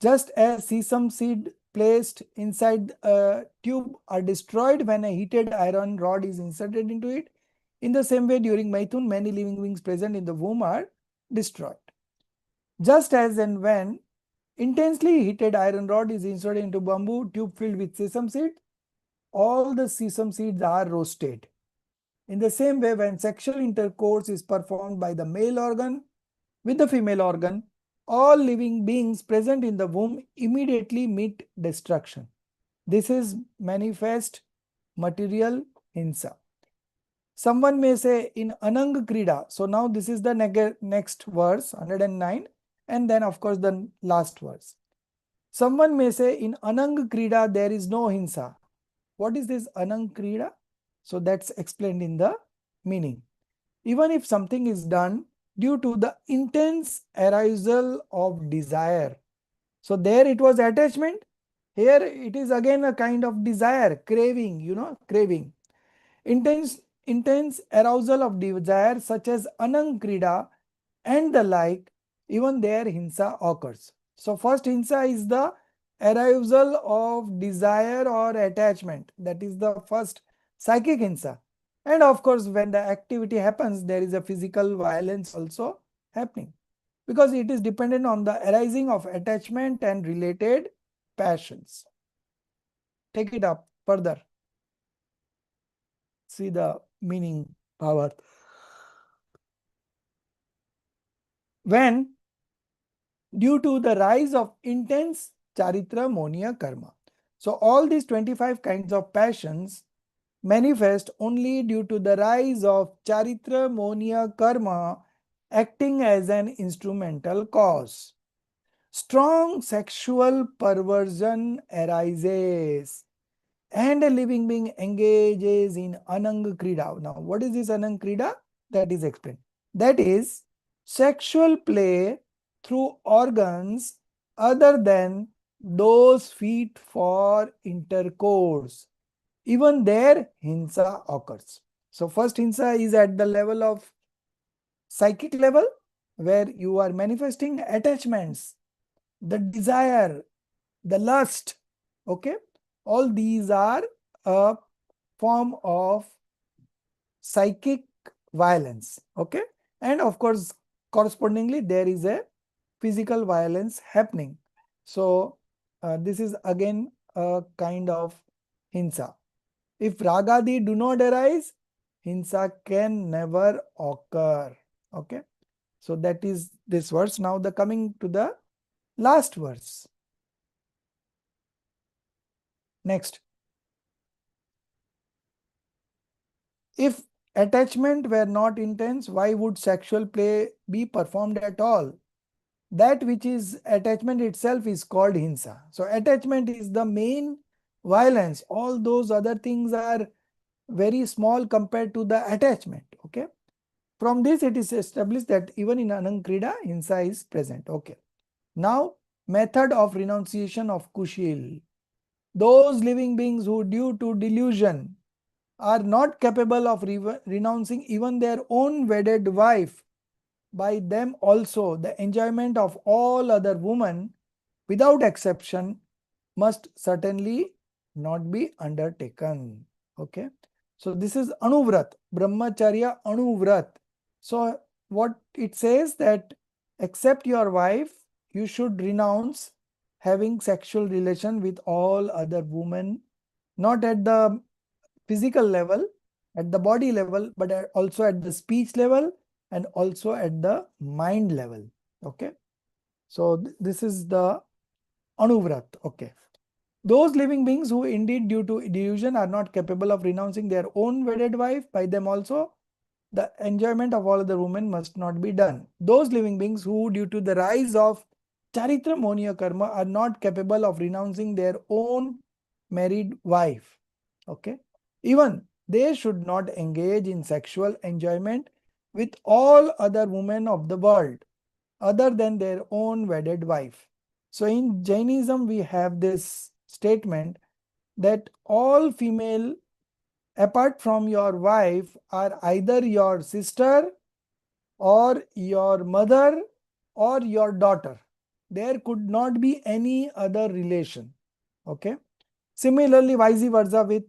Just as sesame seed placed inside a tube are destroyed when a heated iron rod is inserted into it, in the same way during Maithun, many living beings present in the womb are destroyed. Just as and when intensely heated iron rod is inserted into bamboo tube filled with sesame seed, all the sesame seeds are roasted. In the same way, when sexual intercourse is performed by the male organ with the female organ, all living beings present in the womb immediately meet destruction. This is manifest material hinsa. Someone may say in Anang Krida, so now this is the next verse, 109, and then of course the last verse. Someone may say in Anang Krida there is no hinsa. What is this Anang Krida? So that's explained in the meaning. Even if something is done due to the intense arousal of desire. So there it was attachment. Here it is again a kind of desire, craving, craving. Intense arousal of desire such as Anang Krida and the like, even there hinsa occurs. So first hinsa is the arousal of desire or attachment. That is the first psychic hinsa. And of course, when the activity happens, there is a physical violence also happening, because it is dependent on the arising of attachment and related passions. Take it up further. See the meaning power. When due to the rise of intense charitra monia karma. So all these 25 kinds of passions manifest only due to the rise of charitra monia karma acting as an instrumental cause. Strong sexual perversion arises and a living being engages in Anang Krida. Now, what is this Anang Krida? That is explained. That is sexual play through organs other than those fit for intercourse. Even there, hinsa occurs. So, first hinsa is at the level of psychic level, where you are manifesting attachments, the desire, the lust. Okay. All these are a form of psychic violence. Okay. And of course, correspondingly, there is a physical violence happening. So, this is again a kind of hinsa. If ragadi do not arise, hinsa can never occur. Okay. So, that is this verse. Now, the coming to the last verse. Next. If attachment were not intense, why would sexual play be performed at all? That which is attachment itself is called hinsa. So attachment is the main violence. All those other things are very small compared to the attachment. Okay. From this it is established that even in Anang Krida, hinsa is present. Okay. Now, method of renunciation of Kushil. Those living beings who due to delusion are not capable of renouncing even their own wedded wife. By them also, the enjoyment of all other women, without exception, must certainly not be undertaken. Okay. So this is Anuvrat, Brahmacharya Anuvrat. So what it says that except your wife, you should renounce having sexual relation with all other women, not at the physical level, at the body level, but also at the speech level and also at the mind level. Okay. So this is the Anuvrat. Okay. Those living beings who indeed due to delusion are not capable of renouncing their own wedded wife, by them also the enjoyment of all other women must not be done. Those living beings who due to the rise of charitra monia karma are not capable of renouncing their own married wife. Okay. Even they should not engage in sexual enjoyment with all other women of the world other than their own wedded wife. So in Jainism, we have this statement that all female apart from your wife are either your sister or your mother or your daughter. There could not be any other relation. Okay. Similarly, vice versa with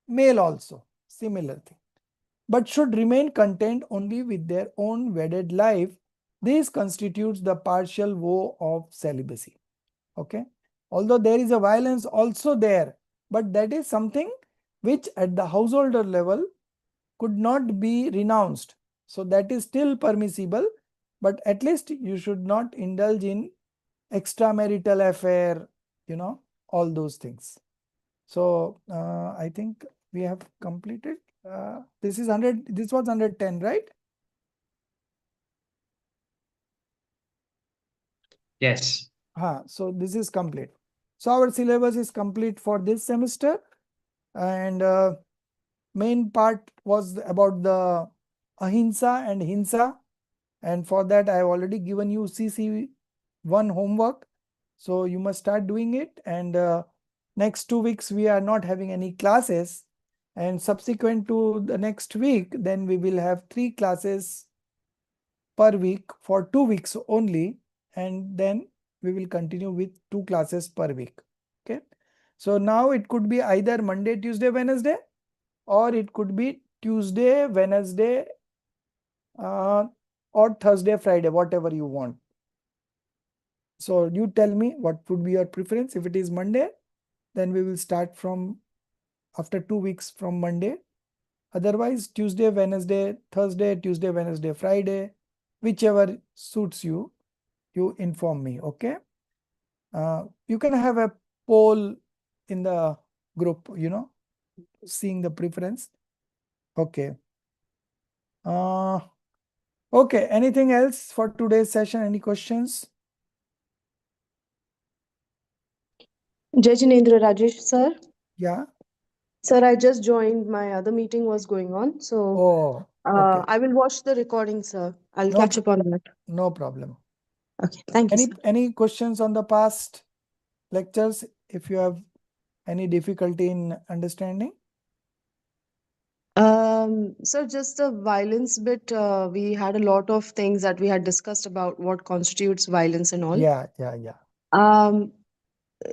male also. Similar thing. But should remain content only with their own wedded life. This constitutes the partial vow of celibacy. Okay. Although there is a violence also there, but that is something which at the householder level could not be renounced. So that is still permissible, but at least you should not indulge in extramarital affair, all those things. So I think we have completed. This is 100. This was 110, right? Yes. So this is complete. So our syllabus is complete for this semester, and main part was about the ahimsa and hinsa, and for that I have already given you CC1 homework, so you must start doing it. And next 2 weeks we are not having any classes, and subsequent to the next week then we will have 3 classes per week for 2 weeks only, and then we will continue with 2 classes per week. Okay. So now it could be either Monday, Tuesday, Wednesday, or it could be Tuesday, Wednesday, or Thursday, Friday, whatever you want. So you tell me what would be your preference. If it is Monday, then we will start from after 2 weeks from Monday. Otherwise, Tuesday, Wednesday, Thursday, Tuesday, Wednesday, Friday, whichever suits you, you inform me. Okay. You can have a poll in the group, seeing the preference. Okay. Okay. Anything else for today's session? Any questions? Jai Jinendra Rajesh, sir. Yeah. Sir, I just joined. My other meeting was going on. So Oh, okay. I will watch the recording, sir. I'll No catch up on that. No problem. Okay. Thank you, sir. Any questions on the past lectures? If you have any difficulty in understanding? So just the violence bit, we had a lot of things that we had discussed about what constitutes violence and all. Yeah.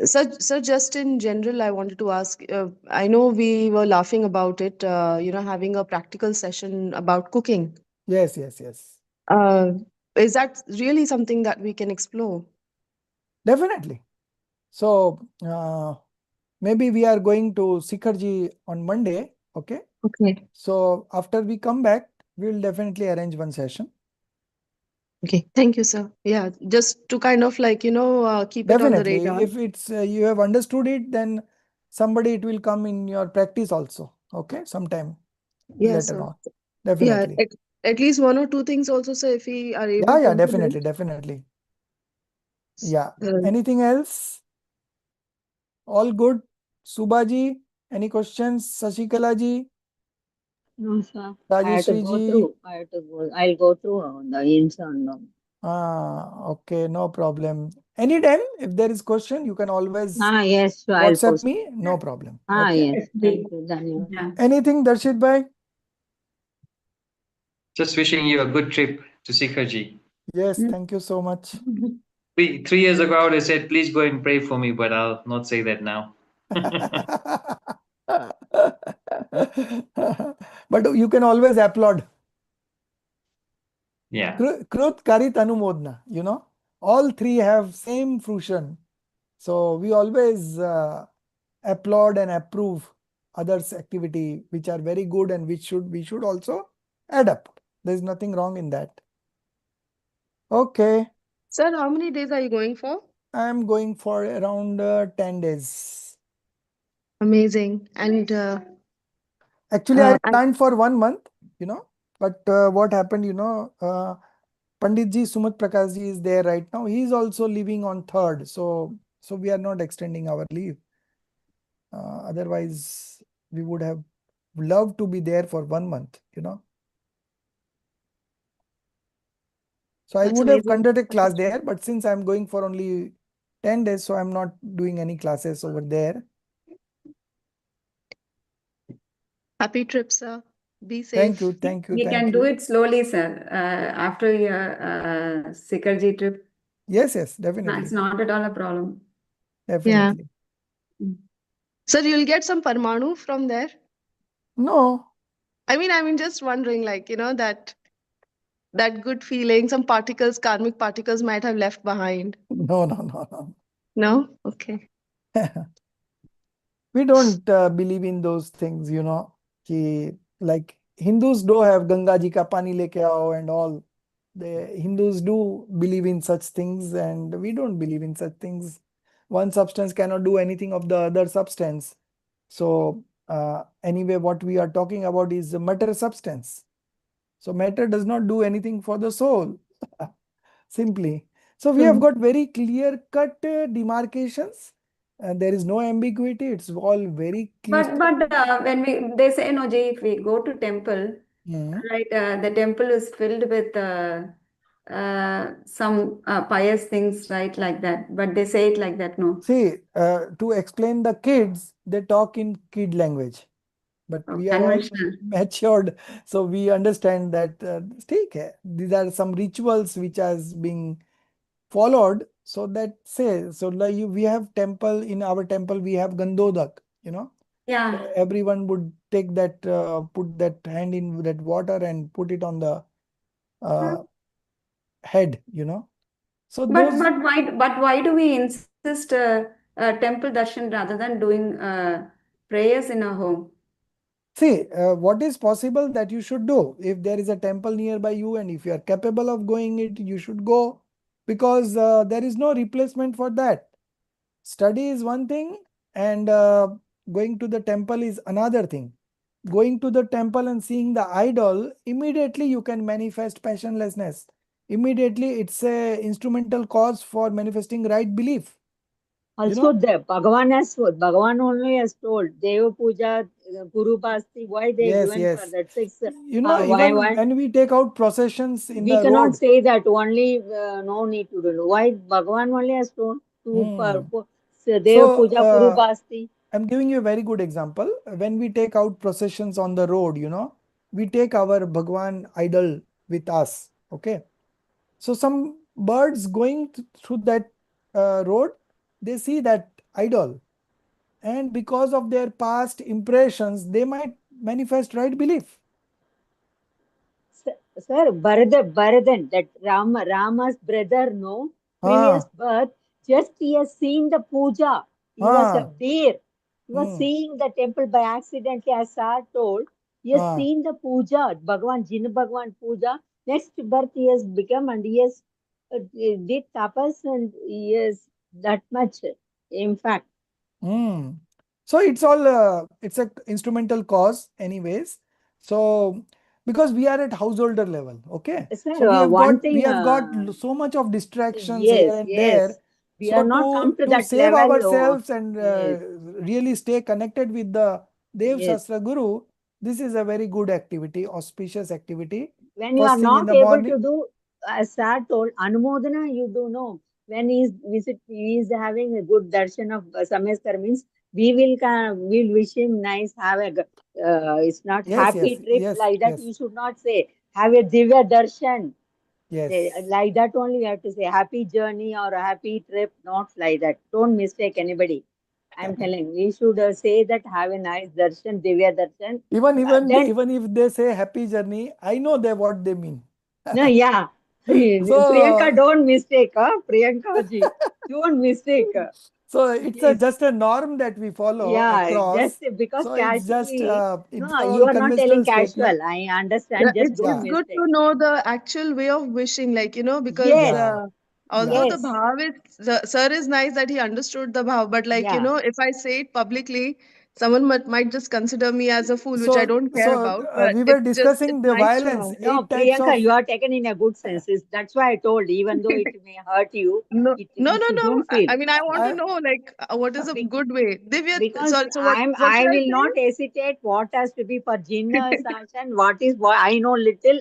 So just in general, I wanted to ask, I know we were laughing about it, having a practical session about cooking. Yes. Is that really something that we can explore? Definitely. So maybe we are going to Sikharji on Monday. Okay. Okay. So after we come back, we will definitely arrange one session. Okay. Thank you, sir. Yeah, just to kind of keep it on the Definitely. radar. If it's you have understood it, then somebody it will come in your practice also. Okay. Sometime Yes, later sir. on. Definitely. Yeah, at least one or two things also, sir, if we are able to Yeah. implement. Definitely. Yeah. Uh, Anything else? All good? Subhaji, any questions? Sashikala ji, No, sir. I have to Rajeshri go ji? through. I'll go through the ins and Okay, no problem. Anytime, if there is question, you can always Yes, so I'll WhatsApp post. me, no problem. Okay. Yes, Yes, thank you, Dhanyavad. yeah. Anything, Darshit bhai? Just wishing you a good trip to Sikharji. Yes, Mm. thank you so much. 3 years ago, I would have said, please go and pray for me, but I'll not say that now. But you can always applaud. Yeah. Krut Karit Anumodna, all three have same fruition. So we always applaud and approve others' activity, which are very good and which we should also adapt. There is nothing wrong in that. Okay, Sir, how many days are you going for? I am going for around 10 days. Amazing. And Actually, I and planned for 1 month, but what happened, Pandit ji Sumit Prakash ji is there right now. He is also leaving on 3rd. So we are not extending our leave. Otherwise, we would have loved to be there for 1 month, So I that's would have amazing. conducted class there, but since I'm going for only 10 days, so I'm not doing any classes over there. Happy trip, sir. Be Thank you, safe. thank you, We thank can do you. it slowly, sir. After your Sikharji trip, Yes, it's definitely, not at all a problem. Yeah. definitely. Sir, you'll get some Parmanu from there. No, I mean, just wondering, like, that good feeling, some particles, karmic particles might have left behind. no, no, no, no. No? Okay. We don't believe in those things, like Hindus do have Ganga ji ka pani leke aao and all. The Hindus do believe in such things, and we don't believe in such things. One substance cannot do anything of the other substance. So anyway, what we are talking about is the matter substance. So matter does not do anything for the soul, simply. So we have got very clear-cut demarcations, and there is no ambiguity. It's all very But when they say no, Jay, if we go to temple, right, the temple is filled with some pious things, right, like that. But they say it like that, no. See, to explain the kids, they talk in kid language. But we are all Conventional. matured, so we understand that these are some rituals which has been followed. So that says, so like we have temple, in our temple we have Gandodak, Yeah. everyone would take that, put that hand in that water and put it on the head, So those, Why do we insist temple darshan rather than doing prayers in a home? see, what is possible that you should do. If there is a temple nearby you and if you are capable of going it, you should go, because there is no replacement for that. Study is one thing, and going to the temple is another thing. Going to the temple and seeing the idol, immediately you can manifest passionlessness. Immediately it's a instrumental cause for manifesting right belief. Also, the Bhagavan only has told Deva Puja, Guru Bhasti, why they Yes, given for yes. that 6. Even when we take out processions in We the cannot road. say that only no need to do. Why Bhagavan only has told to Deva So Puja, Guru Bhasti. I'm giving you a very good example. When we take out processions on the road, we take our Bhagwan idol with us. Okay. So some birds going through that road, they see that idol. And because of their past impressions, they might manifest right belief. Sir, Bharadan, that Rama's brother, no, previous birth, just he has seen the puja. He was there. He was seeing the temple by accident, as sir told. He has seen the puja, Jinn Bhagwan puja. Next birth he has become, and he has did tapas, and he is that much, in fact. So it's all, it's a instrumental cause anyways. So because we are at householder level, okay. Sir, So we have one got thing, so much of distractions here yes, and there. yes. We are So not come to to that save level. Oh, ourselves and yes, really stay connected with the Dev yes. Shastra Guru, this is a very good activity, auspicious activity. When you are First thing in not the able morning. to do, as sir told, Anumodana, you do know, when he is having a good darshan of Sameskar means we'll wish him nice, have a, it's not Yes, happy yes, trip yes, like that. yes, You should not say, have a Divya darshan. yes. Like that only we have to say happy journey or a happy trip, not like that. Don't mistake anybody. I'm telling, we should say that have a nice darshan, Divya darshan. Then, Even if they say happy journey, I know what they mean. no, yeah. Priyanka, So, don't mistake, huh? Priyanka ji, don't mistake. so it's Please. just a norm that we follow Yeah, just across. because So it's no, you all are not telling conventional casual. statement. I Yeah, understand. Just it's don't Yeah, good mistake. to know the actual way of wishing, like, because Yes, yeah, although yeah. the yes, bhav is, sir is nice that he understood the bhav, but like, yeah. if I say it publicly, someone might just consider me as a fool, which I So, don't care about, but we were it's discussing the nice to violence, know. No, 8 types Priyanka, of. you are taken in a good senses. That's why I told, even though it may hurt you, No, no, it no, you no. don't feel. I mean, I want to I, know, like, what is a Be- good way? Divya, Because sorry, so what I should I will not say? hesitate what has to be for Jinn session, what I know little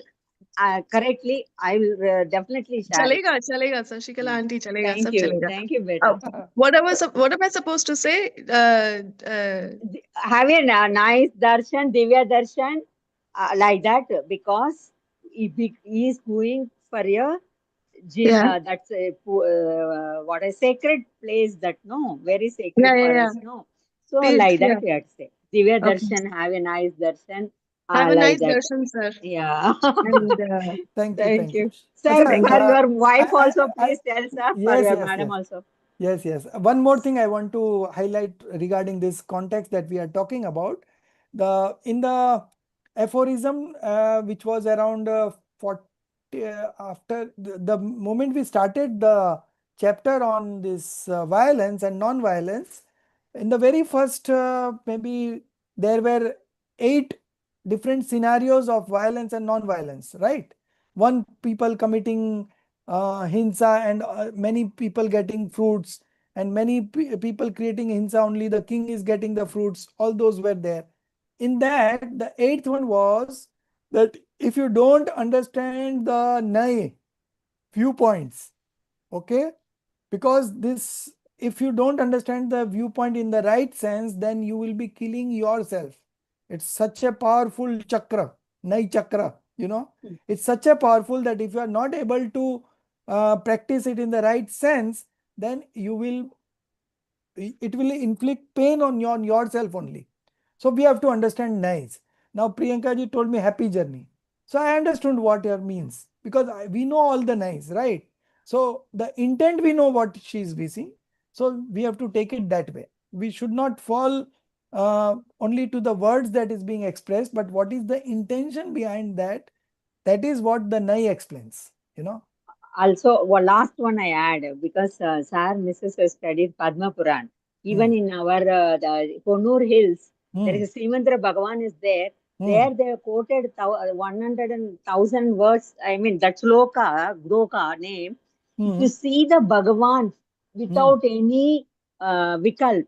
correctly, I will definitely share it. Chalega, Shashikala Mm. auntie, chalega, sab chalega. Thank you, Uh, beta. what am I supposed to say? Have a nice darshan, Divya darshan, like that, because he is going for a jinn, Yeah, that's a what a sacred place, that no, very yeah, sacred yeah, for yeah. us, no. So Teeth, like that yeah. we have to say. Divya Okay. darshan, have a nice darshan, Have a like nice that. darshan, sir. Yeah. And thank you, Thank thank you. you. Sir, Acha, thank for you. your wife also, I, please tell sir, for yes, your yes, madam yes. also. Yes, yes. One more thing I want to highlight regarding this context that we are talking about. In the aphorism, which was around 40, after the moment we started the chapter on this violence and non-violence, in the very first, maybe there were 8 different scenarios of violence and non-violence, right? One, people committing hinsa and many people getting fruits, and many people creating hinsa, only the king is getting the fruits. All those were there. In that, the 8th one was that if you don't understand the Nai viewpoints, okay, because this, if you don't understand the viewpoint in the right sense, then you will be killing yourself. It's such a powerful chakra, Nai chakra, it's such a powerful that if you are not able to practice it in the right sense, then it will inflict pain on yourself only. So we have to understand nice. Now Priyanka ji told me happy journey. So I understood what your means, because we know all the nice, right? So the intent, we know what she is missing. So we have to take it that way. We should not fall only to the words that is being expressed, but what is the intention behind that? That is what the Nai explains. Also, last one I add, because Sir Mrs. has studied Padma Puran. Hmm. Even in our the Konur Hills, there Hmm. is a Srimandra Bhagavan is there. Hmm. There they have quoted 100,000 words. I mean, that sloka, Gloka name. If you Hmm. see the Bhagavan Hmm. without any vikal,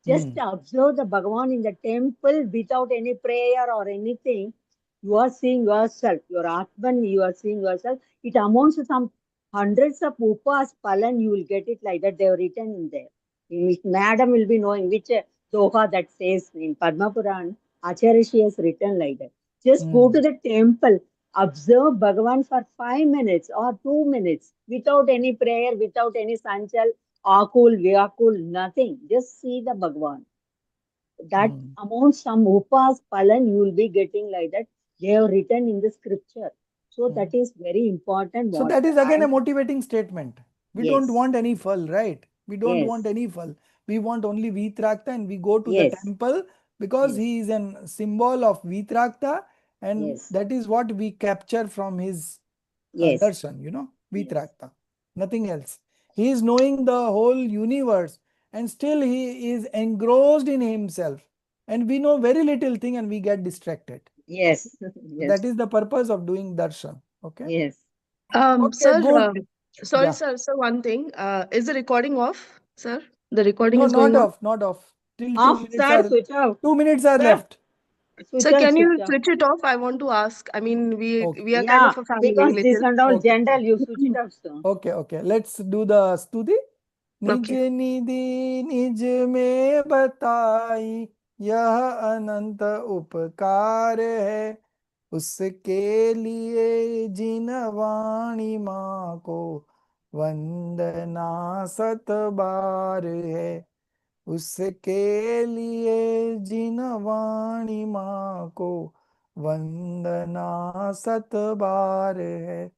just Hmm. observe the Bhagavan in the temple without any prayer or anything. You are seeing yourself, your Atman, you are seeing yourself. It amounts to some hundreds of upas palan, you will get it like that. They have written in there. Madam will be knowing which doha that says in Padma Puran. Acharya she has written like that. Just go Hmm. to the temple, observe Bhagavan for 5 minutes or 2 minutes without any prayer, without any sanchal, akul, vyakul, nothing. Just see the Bhagavan. That Hmm. amount, some upas palan, you will be getting like that. They have written in the scripture. So Hmm. that is very important. So What that is again a I motivating statement. We don't yes, want any phal, right? We don't want yes, any phal. We want only Vitrakta, and we go to the yes, temple because yes, he is a symbol of Vitrakta, and yes, that is what we capture from his yes, darshan, yes, Vitrakta. Nothing else. He is knowing the whole universe, and still he is engrossed in himself. And we know very little thing and we get distracted. Okay. yes, So yes, that is the purpose of doing darshan. Okay. yes. Okay, Sir, good. sorry, Yeah. sir. So one thing, is the recording off, sir? The recording No, is going not on? off, not off. Till two Off, minutes sir, are switch off. 2 minutes are Sir, left. Switch Sir, off, can you switch off. switch it off? I want to ask. I mean, Okay. we are kind Yeah, of a family, because this little. and all Okay. general, you switch it off, sir. Okay, okay. Let's do the stuti. निज Okay. निधि निज में बताई, यह अनंत उपकार है, उसके लिए जिन वाणी माँ को वंदना सत बार है, उसके लिए जिन वाणी माँ को वंदना सत बार है।